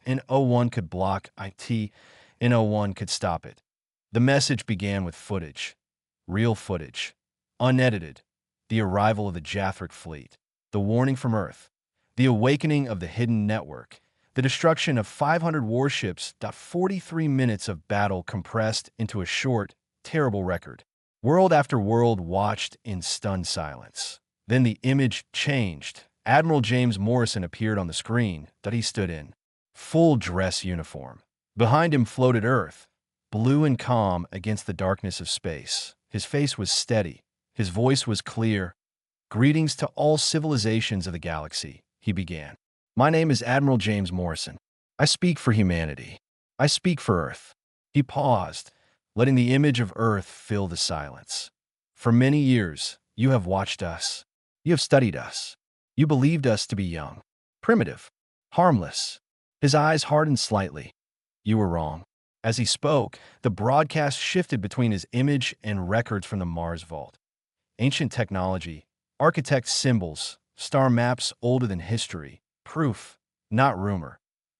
And O1 could block IT, and O1 could stop it. The message began with footage. Real footage. Unedited. The arrival of the Jathric fleet. The warning from Earth. The awakening of the hidden network. The destruction of 500 warships. 43 minutes of battle compressed into a short, terrible record. World after world watched in stunned silence. Then the image changed. Admiral James Morrison appeared on the screen that he stood in. Full dress uniform. Behind him floated Earth, blue and calm against the darkness of space. His face was steady. His voice was clear. Greetings to all civilizations of the galaxy, he began. My name is Admiral James Morrison. I speak for humanity. I speak for Earth. He paused, letting the image of Earth fill the silence. For many years, you have watched us. You have studied us. You believed us to be young, primitive, harmless. His eyes hardened slightly. You were wrong. As he spoke, the broadcast shifted between his image and records from the Mars Vault. Ancient technology, architect symbols, star maps older than history. Proof, not rumor,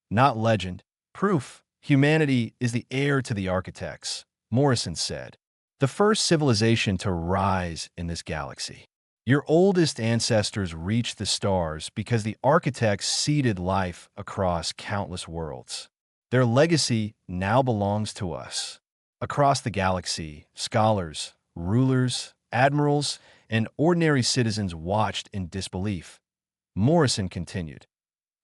not legend. Proof. Humanity is the heir to the architects, Morrison said. The first civilization to rise in this galaxy. Your oldest ancestors reached the stars because the architects seeded life across countless worlds. Their legacy now belongs to us. Across the galaxy, scholars, rulers, admirals, and ordinary citizens watched in disbelief. Morrison continued.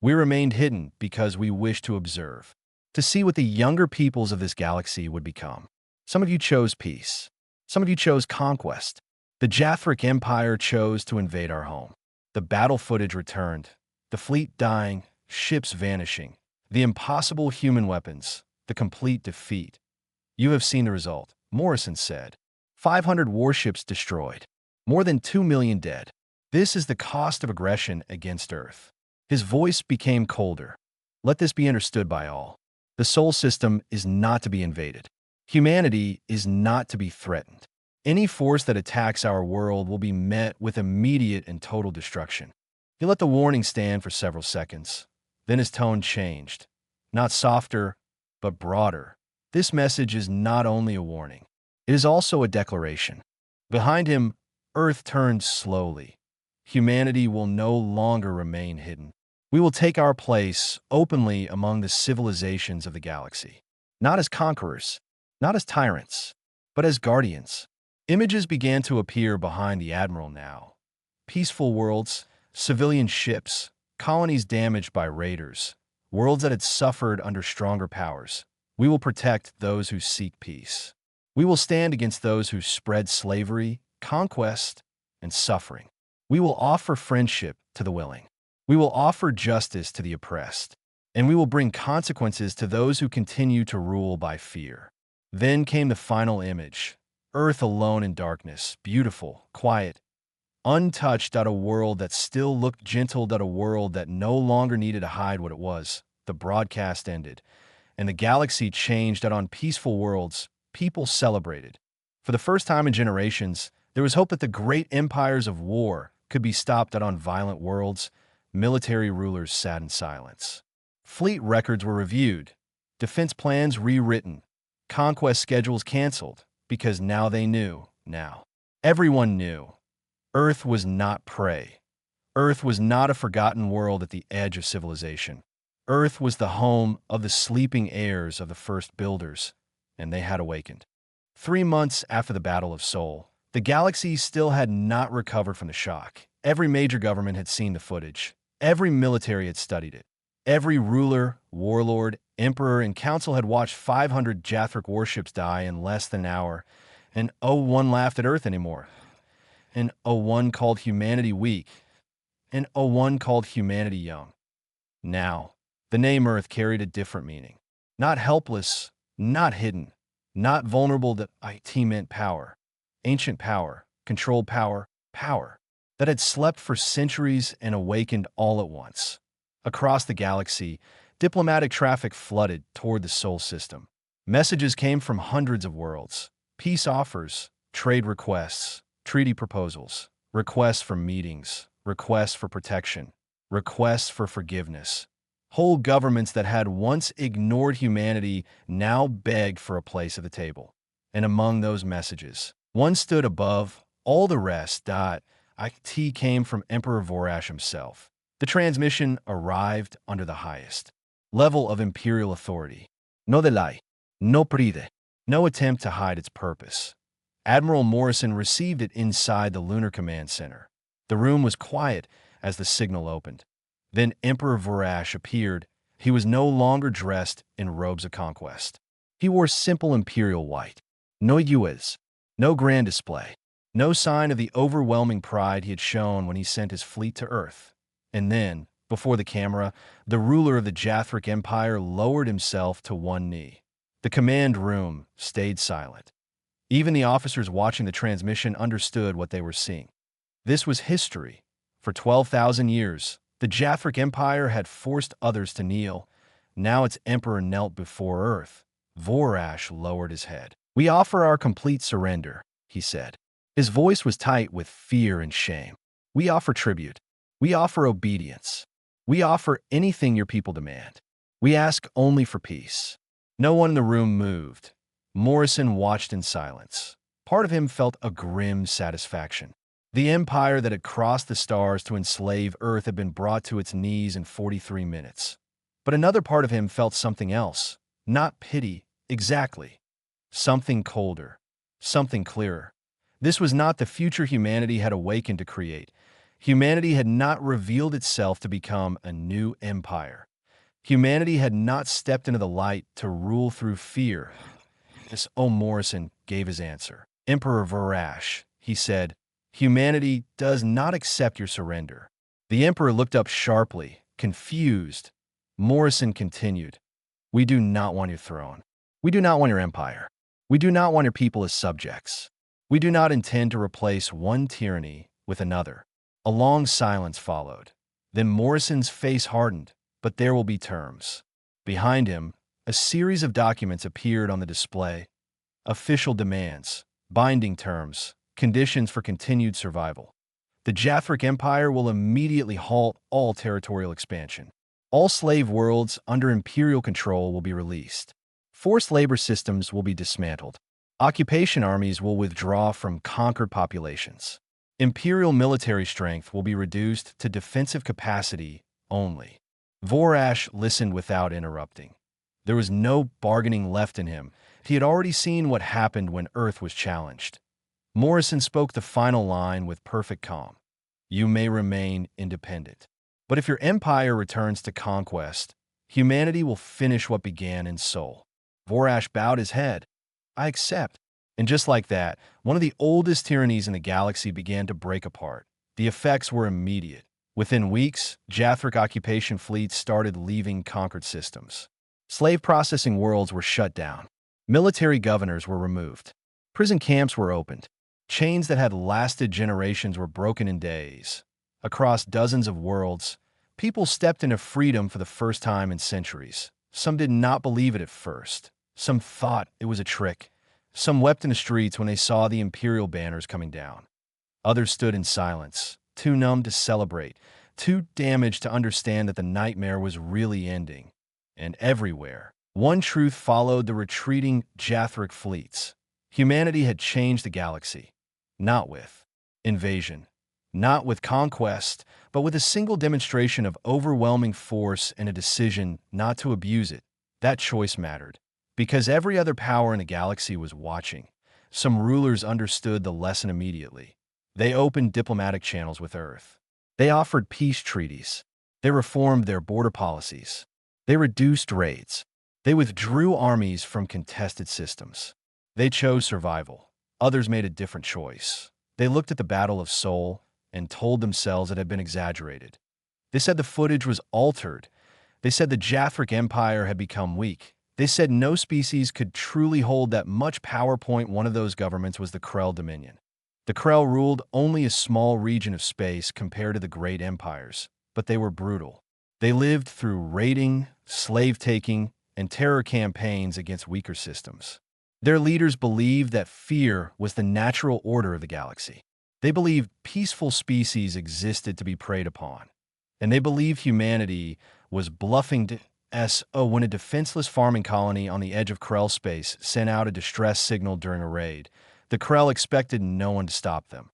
We remained hidden because we wished to observe, to see what the younger peoples of this galaxy would become. Some of you chose peace. Some of you chose conquest. The Jathric Empire chose to invade our home. The battle footage returned, the fleet dying, ships vanishing, the impossible human weapons, the complete defeat. You have seen the result, Morrison said. 500 warships destroyed, more than 2 million dead. This is the cost of aggression against Earth. His voice became colder. Let this be understood by all. The Sol system is not to be invaded. Humanity is not to be threatened. Any force that attacks our world will be met with immediate and total destruction. He let the warning stand for several seconds. Then his tone changed. Not softer, but broader. This message is not only a warning. It is also a declaration. Behind him, Earth turned slowly. Humanity will no longer remain hidden. We will take our place openly among the civilizations of the galaxy. Not as conquerors, not as tyrants, but as guardians. Images began to appear behind the Admiral now. Peaceful worlds, civilian ships, colonies damaged by raiders, worlds that had suffered under stronger powers. We will protect those who seek peace. We will stand against those who spread slavery, conquest, and suffering. We will offer friendship to the willing. We will offer justice to the oppressed. And we will bring consequences to those who continue to rule by fear. Then came the final image. Earth alone in darkness, beautiful, quiet, untouched, a world that still looked gentle, a world that no longer needed to hide what it was. The broadcast ended, and the galaxy changed. On peaceful worlds, people celebrated. For the first time in generations, there was hope that the great empires of war could be stopped. On violent worlds, military rulers sat in silence. Fleet records were reviewed, defense plans rewritten, conquest schedules canceled, because now they knew. Now, everyone knew. Earth was not prey. Earth was not a forgotten world at the edge of civilization. Earth was the home of the sleeping heirs of the first builders, and they had awakened. 3 months after the Battle of Sol, the galaxy still had not recovered from the shock. Every major government had seen the footage. Every military had studied it. Every ruler, warlord, emperor, and council had watched 500 Jathric warships die in less than an hour, and no one laughed at Earth anymore. And no one called humanity weak, and no one called humanity young. Now, the name Earth carried a different meaning. Not helpless, not hidden, not vulnerable. That it meant power, ancient power, controlled power, power that had slept for centuries and awakened all at once. Across the galaxy, diplomatic traffic flooded toward the Sol system. Messages came from hundreds of worlds. Peace offers, trade requests, treaty proposals, requests for meetings, requests for protection, requests for forgiveness. Whole governments that had once ignored humanity now begged for a place at the table. And among those messages, one stood above all the rest. It came from Emperor Vorash himself. The transmission arrived under the highest level of imperial authority. No delay, no pride, no attempt to hide its purpose. Admiral Morrison received it inside the Lunar Command Center. The room was quiet as the signal opened. Then Emperor Vorash appeared. He was no longer dressed in robes of conquest. He wore simple imperial white. No hues, no grand display, no sign of the overwhelming pride he had shown when he sent his fleet to Earth. And then, before the camera, the ruler of the Jathric Empire lowered himself to one knee. The command room stayed silent. Even the officers watching the transmission understood what they were seeing. This was history. For 12,000 years, the Jathric Empire had forced others to kneel. Now its emperor knelt before Earth. Vorash lowered his head. "We offer our complete surrender," he said. His voice was tight with fear and shame. "We offer tribute. We offer obedience. We offer anything your people demand. We ask only for peace." No one in the room moved. Morrison watched in silence. Part of him felt a grim satisfaction. The empire that had crossed the stars to enslave Earth had been brought to its knees in 43 minutes. But another part of him felt something else. Not pity, exactly. Something colder. Something clearer. This was not the future humanity had awakened to create. Humanity had not revealed itself to become a new empire. Humanity had not stepped into the light to rule through fear. This Morrison gave his answer. "Emperor Vorash," he said, "humanity does not accept your surrender." The emperor looked up sharply, confused. Morrison continued, "We do not want your throne. We do not want your empire. We do not want your people as subjects. We do not intend to replace one tyranny with another." A long silence followed. Then Morrison's face hardened. "But there will be terms." Behind him, a series of documents appeared on the display. Official demands, binding terms, conditions for continued survival. The Jathric Empire will immediately halt all territorial expansion. All slave worlds under imperial control will be released. Forced labor systems will be dismantled. Occupation armies will withdraw from conquered populations. Imperial military strength will be reduced to defensive capacity only. Vorash listened without interrupting. There was no bargaining left in him. He had already seen what happened when Earth was challenged. Morrison spoke the final line with perfect calm. You may remain independent. But if your empire returns to conquest, humanity will finish what began in Sol. Vorash bowed his head. I accept. And just like that, one of the oldest tyrannies in the galaxy began to break apart. The effects were immediate. Within weeks, Jathric occupation fleets started leaving conquered systems. Slave processing worlds were shut down. Military governors were removed. Prison camps were opened. Chains that had lasted generations were broken in days. Across dozens of worlds, people stepped into freedom for the first time in centuries. Some did not believe it at first. Some thought it was a trick. Some wept in the streets when they saw the Imperial banners coming down. Others stood in silence, too numb to celebrate, too damaged to understand that the nightmare was really ending. And everywhere, one truth followed the retreating Jathric fleets. Humanity had changed the galaxy. Not with invasion, not with conquest, but with a single demonstration of overwhelming force and a decision not to abuse it. That choice mattered. Because every other power in the galaxy was watching, some rulers understood the lesson immediately. They opened diplomatic channels with Earth. They offered peace treaties. They reformed their border policies. They reduced raids. They withdrew armies from contested systems. They chose survival. Others made a different choice. They looked at the Battle of Sol and told themselves it had been exaggerated. They said the footage was altered. They said the Jathric Empire had become weak. They said no species could truly hold that much power. One of those governments was the Krell Dominion. The Krell ruled only a small region of space compared to the great empires, but they were brutal. They lived through raiding, slave-taking, and terror campaigns against weaker systems. Their leaders believed that fear was the natural order of the galaxy. They believed peaceful species existed to be preyed upon. And they believed humanity was bluffing when a defenseless farming colony on the edge of Krell space sent out a distress signal during a raid. The Krell expected no one to stop them.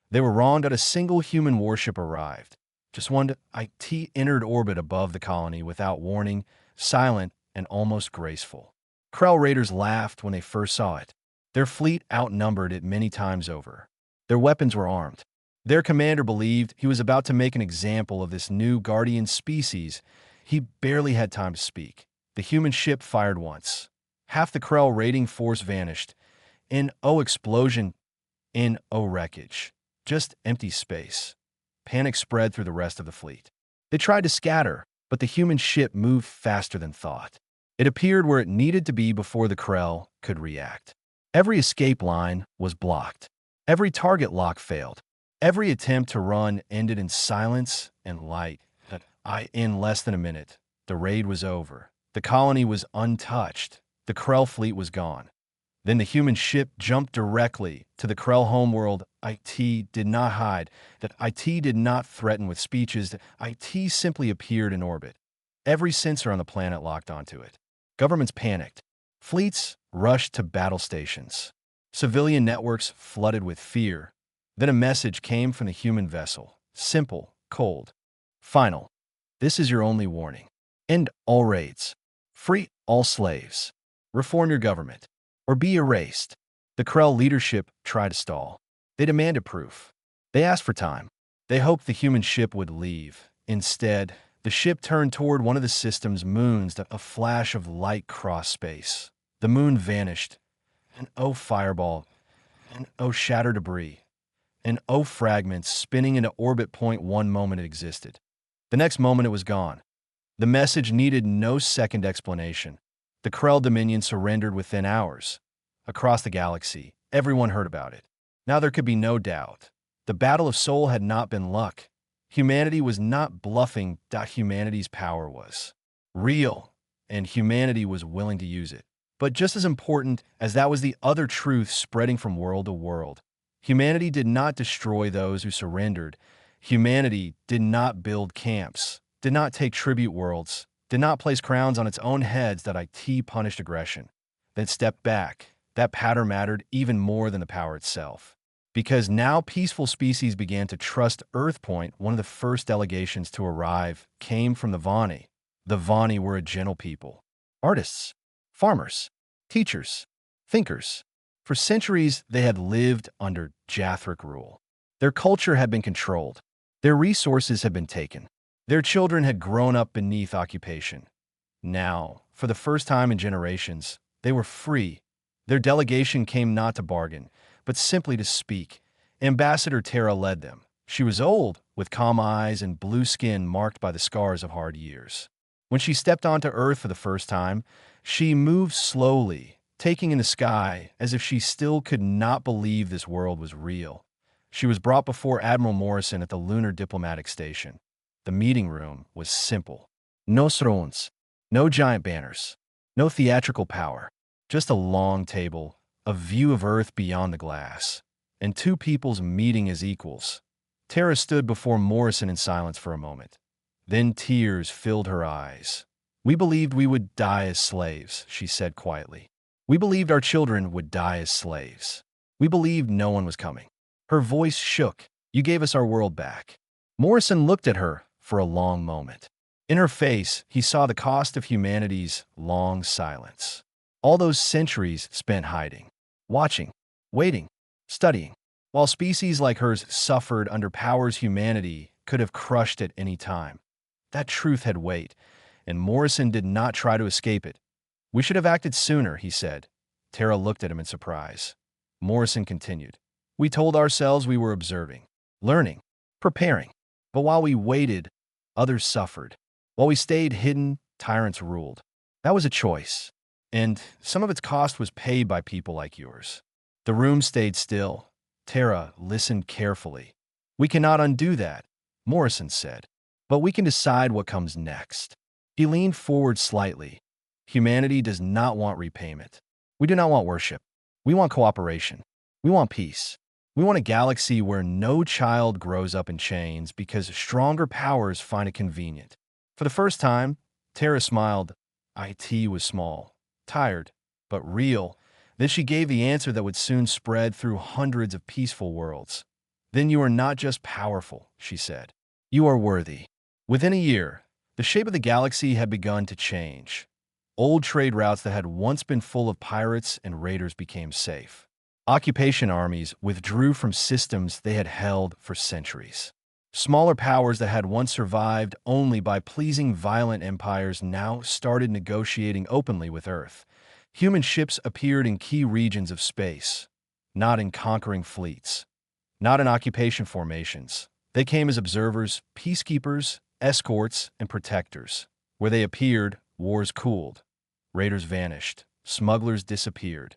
They were wrong that a single human warship arrived. Just one IT entered orbit above the colony without warning, silent and almost graceful. Krell raiders laughed when they first saw it. Their fleet outnumbered it many times over. Their weapons were armed. Their commander believed he was about to make an example of this new guardian species. He barely had time to speak. The human ship fired once. Half the Krell raiding force vanished. Explosion. Wreckage. Just empty space. Panic spread through the rest of the fleet. They tried to scatter, but the human ship moved faster than thought. It appeared where it needed to be before the Krell could react. Every escape line was blocked. Every target lock failed. Every attempt to run ended in silence and light. In less than a minute, the raid was over. The colony was untouched. The Krell fleet was gone. Then the human ship jumped directly to the Krell homeworld. IT did not hide. That IT did not threaten with speeches. That IT simply appeared in orbit. Every sensor on the planet locked onto it. Governments panicked. Fleets rushed to battle stations. Civilian networks flooded with fear. Then a message came from the human vessel. Simple, cold, final. This is your only warning. End all raids. Free all slaves. Reform your government. Or be erased. The Krell leadership tried to stall. They demanded proof. They asked for time. They hoped the human ship would leave. Instead, the ship turned toward one of the system's moons. A flash of light crossed space. The moon vanished. Fireball. Shattered debris. Fragments spinning into orbit. One moment it existed. The next moment it was gone. The message needed no second explanation. The Krell Dominion surrendered within hours. Across the galaxy, everyone heard about it. Now there could be no doubt. The Battle of Sol had not been luck. Humanity was not bluffing. Humanity's power was real, and humanity was willing to use it. But just as important as that was the other truth spreading from world to world. Humanity did not destroy those who surrendered. Humanity did not build camps, did not take tribute worlds, did not place crowns on its own heads. That IT punished aggression. Then stepped back. that pattern mattered even more than the power itself. Because now peaceful species began to trust Earth Point. One of the first delegations to arrive came from the Vani. The Vani were a gentle people. Artists, farmers, teachers, thinkers. For centuries, they had lived under Jathric rule. Their culture had been controlled. Their resources had been taken. Their children had grown up beneath occupation. Now, for the first time in generations, they were free. Their delegation came not to bargain, but simply to speak. Ambassador Terra led them. She was old, with calm eyes and blue skin marked by the scars of hard years. When she stepped onto Earth for the first time, she moved slowly, taking in the sky as if she still could not believe this world was real. She was brought before Admiral Morrison at the Lunar Diplomatic Station. The meeting room was simple. No thrones, no giant banners, no theatrical power, just a long table, a view of Earth beyond the glass, and two peoples meeting as equals. Tara stood before Morrison in silence for a moment. Then tears filled her eyes. "We believed we would die as slaves," she said quietly. "We believed our children would die as slaves. We believed no one was coming." Her voice shook. "You gave us our world back." Morrison looked at her for a long moment. In her face, he saw the cost of humanity's long silence. All those centuries spent hiding, watching, waiting, studying, while species like hers suffered under powers humanity could have crushed at any time. That truth had weight, and Morrison did not try to escape it. "We should have acted sooner," he said. Tara looked at him in surprise. Morrison continued. "We told ourselves we were observing, learning, preparing. But while we waited, others suffered. While we stayed hidden, tyrants ruled. That was a choice. And some of its cost was paid by people like yours." The room stayed still. Tara listened carefully. "We cannot undo that," Morrison said. "But we can decide what comes next." He leaned forward slightly. "Humanity does not want repayment. We do not want worship. We want cooperation. We want peace. We want a galaxy where no child grows up in chains because stronger powers find it convenient." For the first time, Tara smiled. IT was small, tired, but real. Then she gave the answer that would soon spread through hundreds of peaceful worlds. "Then you are not just powerful," she said. "You are worthy." Within a year, the shape of the galaxy had begun to change. Old trade routes that had once been full of pirates and raiders became safe. Occupation armies withdrew from systems they had held for centuries. Smaller powers that had once survived only by pleasing violent empires now started negotiating openly with Earth. Human ships appeared in key regions of space, not in conquering fleets, not in occupation formations. They came as observers, peacekeepers, escorts, and protectors. Where they appeared, wars cooled. Raiders vanished. Smugglers disappeared.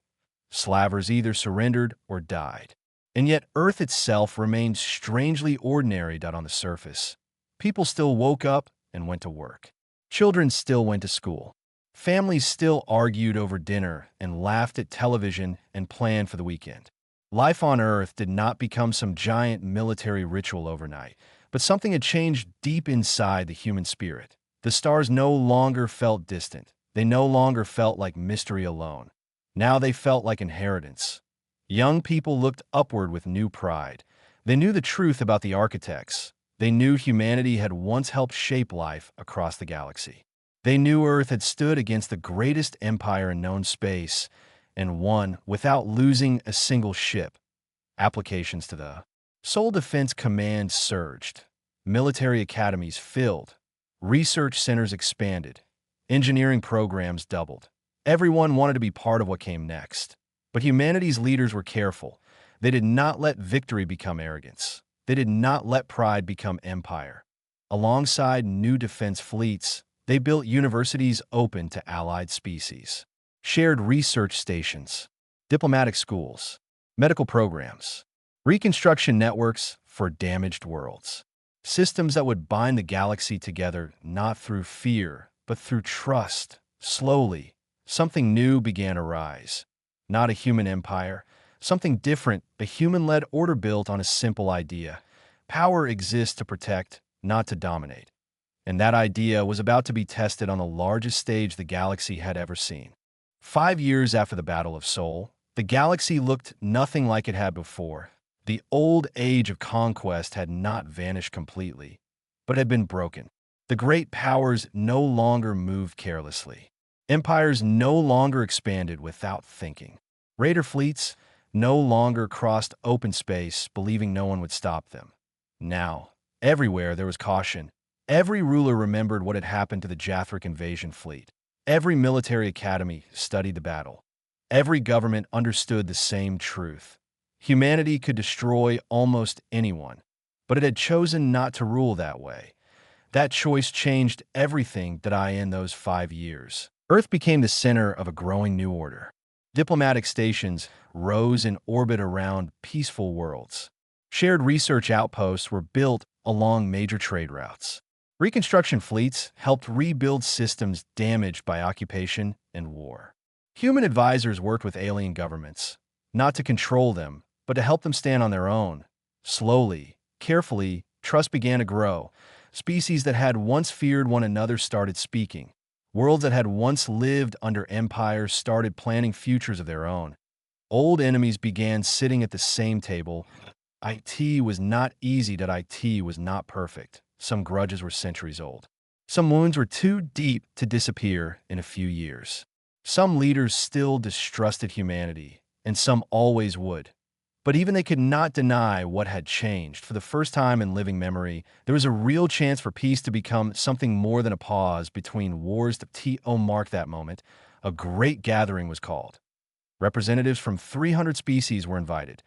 Slavers either surrendered or died. And yet Earth itself remained strangely ordinary on the surface. People still woke up and went to work. Children still went to school. Families still argued over dinner and laughed at television and planned for the weekend. Life on Earth did not become some giant military ritual overnight, but something had changed deep inside the human spirit. The stars no longer felt distant. They no longer felt like mystery alone. Now they felt like inheritance. Young people looked upward with new pride. They knew the truth about the architects. They knew humanity had once helped shape life across the galaxy. They knew Earth had stood against the greatest empire in known space and won without losing a single ship. Applications to the Sol Defense Command surged. Military academies filled. Research centers expanded. Engineering programs doubled. Everyone wanted to be part of what came next. But humanity's leaders were careful. They did not let victory become arrogance. They did not let pride become empire. Alongside new defense fleets, they built universities open to allied species, shared research stations, diplomatic schools, medical programs, reconstruction networks for damaged worlds, systems that would bind the galaxy together not through fear, but through trust. Slowly, something new began to rise. Not a human empire, something different, a human-led order built on a simple idea. Power exists to protect, not to dominate. And that idea was about to be tested on the largest stage the galaxy had ever seen. 5 years after the Battle of Sol, The galaxy looked nothing like it had before. The old age of conquest had not vanished completely, but had been broken. The great powers no longer moved carelessly. Empires no longer expanded without thinking. Raider fleets no longer crossed open space, believing no one would stop them. Now, everywhere there was caution. Every ruler remembered what had happened to the Jathric invasion fleet. Every military academy studied the battle. Every government understood the same truth. Humanity could destroy almost anyone, but it had chosen not to rule that way. That choice changed everything that I in those 5 years. Earth became the center of a growing new order. Diplomatic stations rose in orbit around peaceful worlds. Shared research outposts were built along major trade routes. Reconstruction fleets helped rebuild systems damaged by occupation and war. Human advisors worked with alien governments, not to control them, but to help them stand on their own. Slowly, carefully, trust began to grow. Species that had once feared one another started speaking. Worlds that had once lived under empires started planning futures of their own. Old enemies began sitting at the same table. IT was not easy, that IT was not perfect. Some grudges were centuries old. Some wounds were too deep to disappear in a few years. Some leaders still distrusted humanity, and some always would. But even they could not deny what had changed. For the first time in living memory, there was a real chance for peace to become something more than a pause between wars. To mark that moment, a great gathering was called. Representatives from 300 species were invited.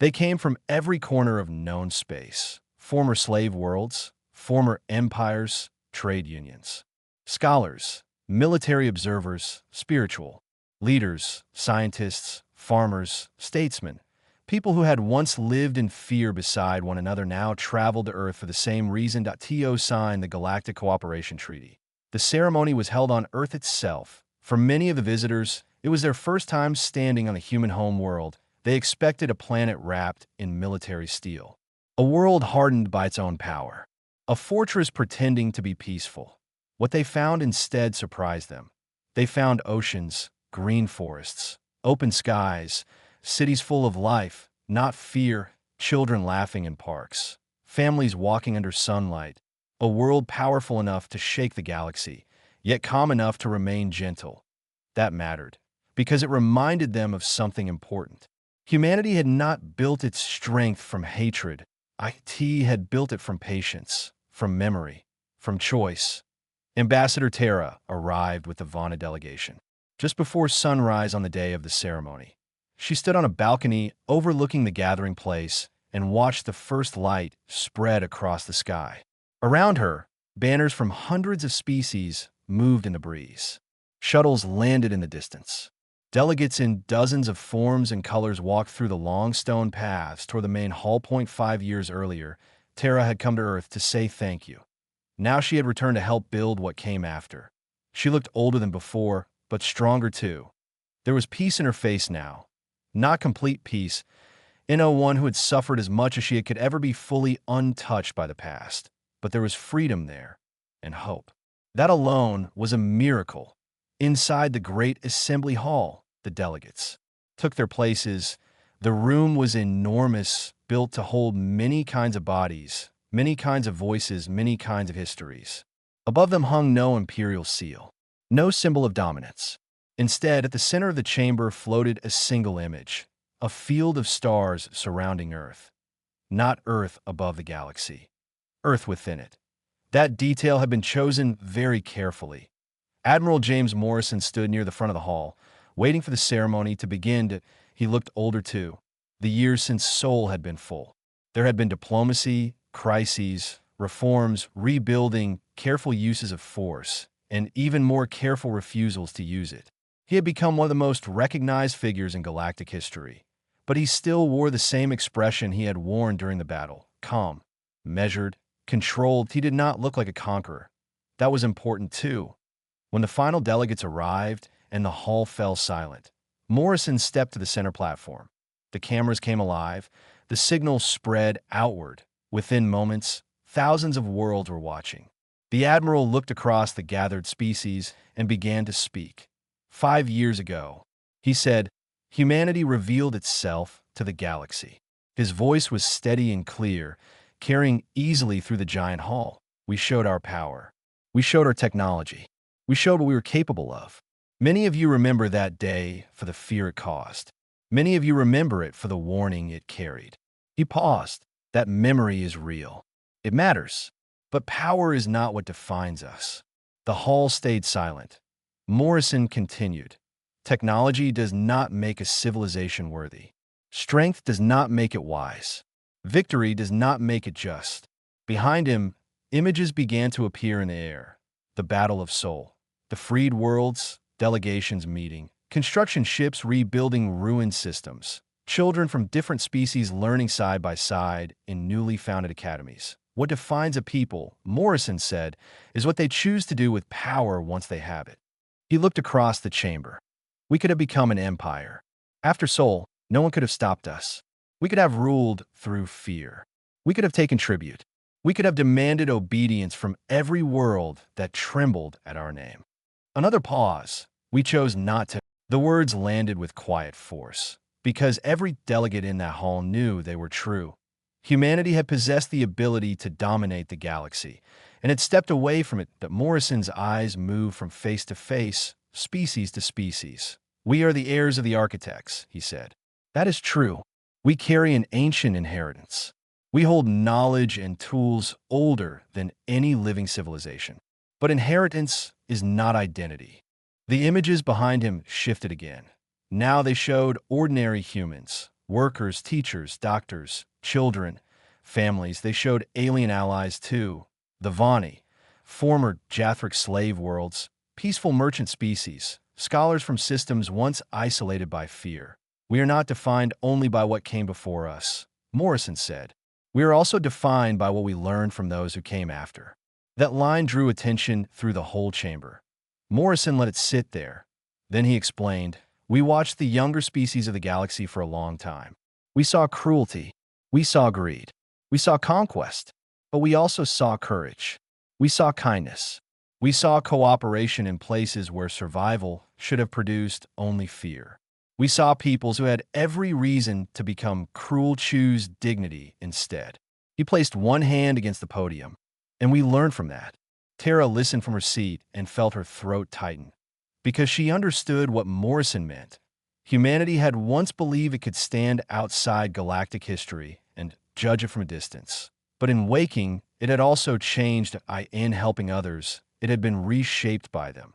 They came from every corner of known space. Former slave worlds, former empires, trade unions. Scholars, military observers, spiritual leaders, scientists, farmers, statesmen. People who had once lived in fear beside one another now traveled to Earth for the same reason. To sign the Galactic Cooperation Treaty. The ceremony was held on Earth itself. For many of the visitors, it was their first time standing on the human home world. They expected a planet wrapped in military steel. A world hardened by its own power. A fortress pretending to be peaceful. What they found instead surprised them. They found oceans, green forests, open skies, cities full of life, not fear, children laughing in parks, families walking under sunlight, a world powerful enough to shake the galaxy, yet calm enough to remain gentle. That mattered, because it reminded them of something important. Humanity had not built its strength from hatred. IT had built it from patience, from memory, from choice. Ambassador Terra arrived with the Vana delegation. Just before sunrise on the day of the ceremony, she stood on a balcony overlooking the gathering place and watched the first light spread across the sky. Around her, banners from hundreds of species moved in the breeze. Shuttles landed in the distance. Delegates in dozens of forms and colors walked through the long stone paths toward the main hall. 5 years earlier, Terra had come to Earth to say thank you. Now she had returned to help build what came after. She looked older than before, but stronger too. There was peace in her face now. Not complete peace, in one who had suffered as much as she could ever be fully untouched by the past. But there was freedom there, and hope. That alone was a miracle. Inside the great assembly hall, the delegates took their places. The room was enormous, built to hold many kinds of bodies, many kinds of voices, many kinds of histories. Above them hung no imperial seal, no symbol of dominance. Instead, at the center of the chamber floated a single image, a field of stars surrounding Earth. Not Earth above the galaxy, Earth within it. That detail had been chosen very carefully. Admiral James Morrison stood near the front of the hall, waiting for the ceremony to begin. He looked older too. The years since Seoul had been full. There had been diplomacy, crises, reforms, rebuilding, careful uses of force, and even more careful refusals to use it. He had become one of the most recognized figures in galactic history, but he still wore the same expression he had worn during the battle, calm, measured, controlled. He did not look like a conqueror. That was important too. When the final delegates arrived and the hall fell silent, Morrison stepped to the center platform. The cameras came alive. The signal spread outward. Within moments, thousands of worlds were watching. The admiral looked across the gathered species and began to speak. 5 years ago, he said, Humanity revealed itself to the galaxy. His voice was steady and clear, carrying easily through the giant hall. We showed our power. We showed our technology. We showed what we were capable of. Many of you remember that day for the fear it caused. Many of you remember it for the warning it carried. He paused. That memory is real. It matters. But power is not what defines us. The hall stayed silent. Morrison continued. Technology does not make a civilization worthy. Strength does not make it wise. Victory does not make it just. Behind him, images began to appear in the air. The battle of Seoul. The freed worlds, delegations meeting. Construction ships rebuilding ruined systems. Children from different species learning side by side in newly founded academies. What defines a people, Morrison said, is what they choose to do with power once they have it. He looked across the chamber. We could have become an empire. After Seoul, no one could have stopped us. We could have ruled through fear. We could have taken tribute. We could have demanded obedience from every world that trembled at our name. Another pause. We chose not to. The words landed with quiet force, because every delegate in that hall knew they were true. Humanity had possessed the ability to dominate the galaxy, and had stepped away from it. But Morrison's eyes moved from face to face, species to species. We are the heirs of the architects, he said. That is true. We carry an ancient inheritance. We hold knowledge and tools older than any living civilization. But inheritance is not identity. The images behind him shifted again. Now they showed ordinary humans, workers, teachers, doctors, children, families. They showed alien allies too. The Vani, former Jathric slave worlds, peaceful merchant species, scholars from systems once isolated by fear. We are not defined only by what came before us, Morrison said. We are also defined by what we learned from those who came after. That line drew attention through the whole chamber. Morrison let it sit there. Then he explained, we watched the younger species of the galaxy for a long time. We saw cruelty. We saw greed. We saw conquest. But we also saw courage. We saw kindness. We saw cooperation in places where survival should have produced only fear. We saw peoples who had every reason to become cruel choose dignity instead. He placed one hand against the podium, and we learned from that. Tara listened from her seat and felt her throat tighten, because she understood what Morrison meant. Humanity had once believed it could stand outside galactic history and judge it from a distance. But in waking, it had also changed. In helping others, it had been reshaped by them.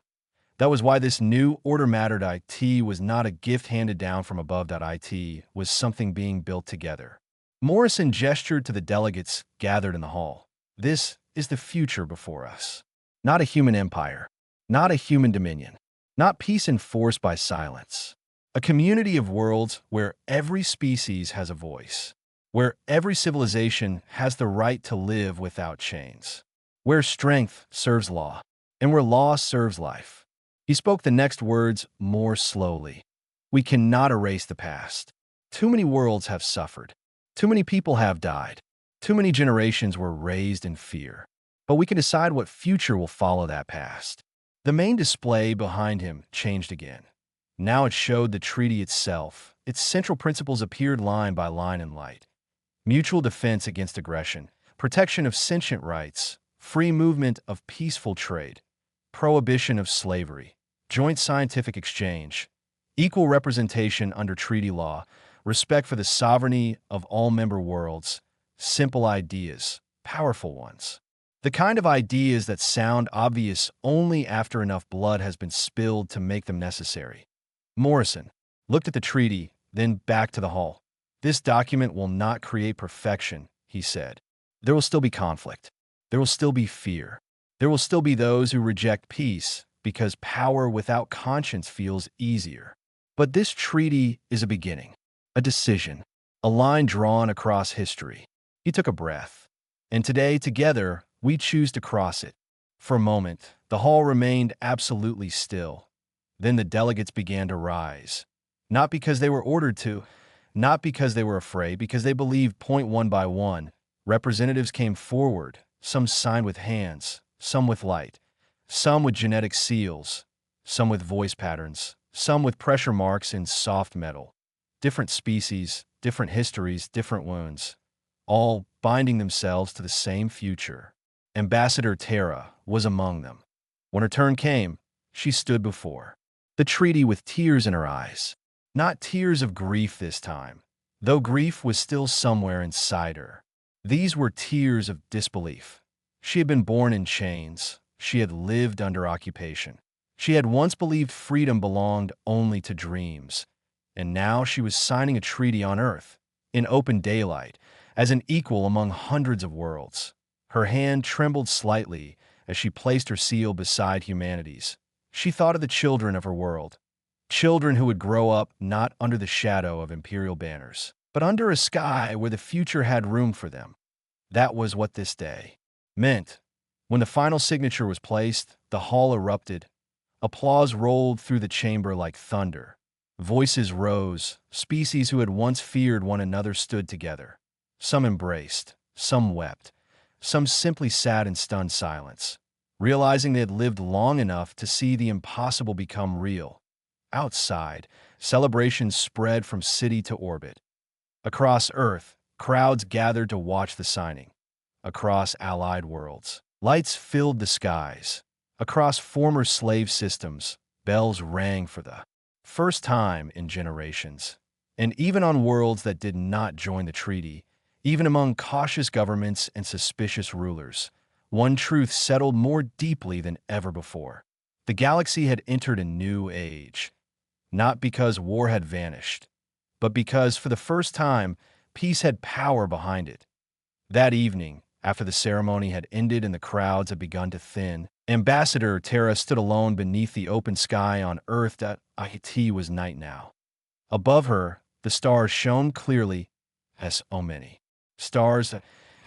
That was why this new order mattered. IT was not a gift handed down from above. IT was something being built together. Morrison gestured to the delegates gathered in the hall. This is the future before us. Not a human empire. Not a human dominion. Not peace enforced by silence. A community of worlds where every species has a voice. Where every civilization has the right to live without chains. Where strength serves law, and where law serves life. He spoke the next words more slowly. We cannot erase the past. Too many worlds have suffered. Too many people have died. Too many generations were raised in fear. But we can decide what future will follow that past. The main display behind him changed again. Now it showed the treaty itself. Its central principles appeared line by line in light. Mutual defense against aggression, protection of sentient rights, free movement of peaceful trade, prohibition of slavery, joint scientific exchange, equal representation under treaty law, respect for the sovereignty of all member worlds, simple ideas, powerful ones. The kind of ideas that sound obvious only after enough blood has been spilled to make them necessary. Morrison looked at the treaty, then back to the hall. This document will not create perfection, he said. There will still be conflict. There will still be fear. There will still be those who reject peace because power without conscience feels easier. But this treaty is a beginning, a decision, a line drawn across history. He took a breath. And today, together, we choose to cross it. For a moment, the hall remained absolutely still. Then the delegates began to rise. Not because they were ordered to, not because they were afraid, because they believed. One by one, representatives came forward, some signed with hands, some with light, some with genetic seals, some with voice patterns, some with pressure marks in soft metal. Different species, different histories, different wounds, all binding themselves to the same future. Ambassador Terra was among them. When her turn came, she stood before the treaty with tears in her eyes. Not tears of grief this time, though grief was still somewhere inside her. These were tears of disbelief. She had been born in chains. She had lived under occupation. She had once believed freedom belonged only to dreams. And now she was signing a treaty on Earth, in open daylight, as an equal among hundreds of worlds. Her hand trembled slightly as she placed her seal beside humanity's. She thought of the children of her world, children who would grow up not under the shadow of imperial banners, but under a sky where the future had room for them. That was what this day meant. When the final signature was placed, the hall erupted. Applause rolled through the chamber like thunder. Voices rose. Species who had once feared one another stood together. Some embraced, some wept, some simply sat in stunned silence, realizing they had lived long enough to see the impossible become real. Outside, celebrations spread from city to orbit. Across Earth, crowds gathered to watch the signing. Across allied worlds, lights filled the skies. Across former slave systems, bells rang for the first time in generations. And even on worlds that did not join the treaty, even among cautious governments and suspicious rulers, one truth settled more deeply than ever before. The galaxy had entered a new age, not because war had vanished, but because, for the first time, peace had power behind it. That evening, after the ceremony had ended and the crowds had begun to thin, Ambassador Terra stood alone beneath the open sky on Earth. It was night now. Above her, the stars shone clearly, as so many stars,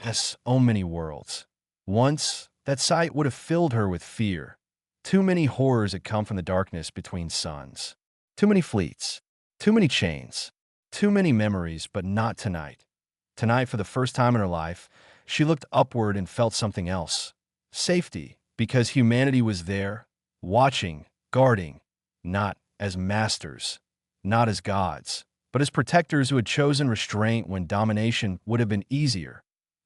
as so many worlds. Once, that sight would have filled her with fear. Too many horrors had come from the darkness between suns. Too many fleets, too many chains, too many memories, but not tonight. Tonight, for the first time in her life, she looked upward and felt something else. Safety, because humanity was there, watching, guarding, not as masters, not as gods, but as protectors who had chosen restraint when domination would have been easier.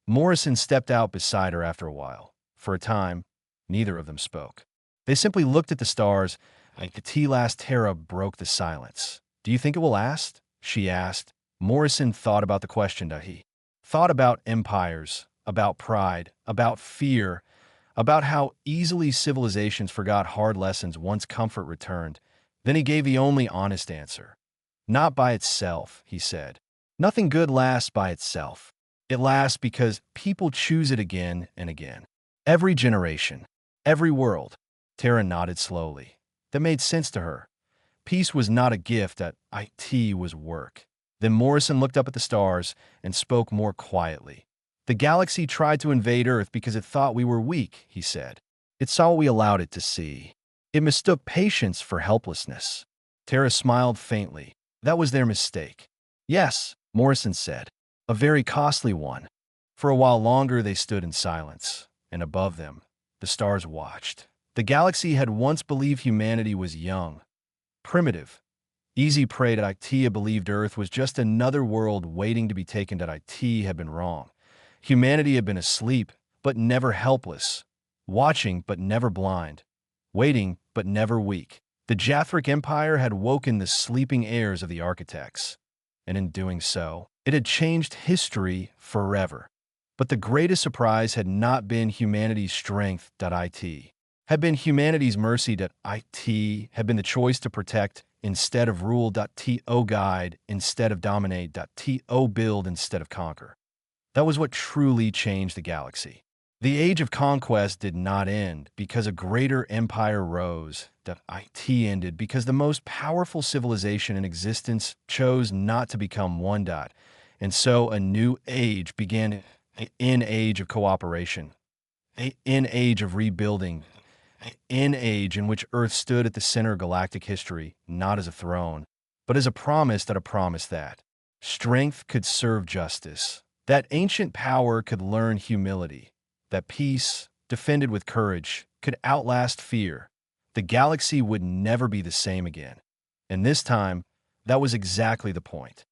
Morrison stepped out beside her after a while. For a time, neither of them spoke. They simply looked at the stars. The T-last Terra broke the silence. "Do you think it will last?" she asked. Morrison thought about the question. He thought about empires, about pride, about fear, about how easily civilizations forgot hard lessons once comfort returned. Then he gave the only honest answer. "Not by itself," he said. "Nothing good lasts by itself. It lasts because people choose it again and again. Every generation, every world." Terra nodded slowly. That made sense to her. Peace was not a gift, it was work. Then Morrison looked up at the stars and spoke more quietly. "The galaxy tried to invade Earth because it thought we were weak," he said. "It saw what we allowed it to see. It mistook patience for helplessness." Terra smiled faintly. "That was their mistake." "Yes," Morrison said. "A very costly one." For a while longer they stood in silence, and above them, the stars watched. The galaxy had once believed humanity was young, primitive, easy prey. It believed Earth was just another world waiting to be taken. It had been wrong. Humanity had been asleep, but never helpless, watching but never blind, waiting but never weak. The Jathric Empire had woken the sleeping heirs of the architects, and in doing so, it had changed history forever. But the greatest surprise had not been humanity's strength. It had been humanity's mercy. It had been the choice to protect instead of rule. Guide instead of dominate. Build instead of conquer. That was what truly changed the galaxy. The age of conquest did not end because a greater empire rose. It ended because the most powerful civilization in existence chose not to become one. And so a new age began, an age of cooperation, an age of rebuilding, an age in which Earth stood at the center of galactic history, not as a throne, but as a promise that strength could serve justice, that ancient power could learn humility, that peace, defended with courage, could outlast fear. The galaxy would never be the same again. And this time, that was exactly the point.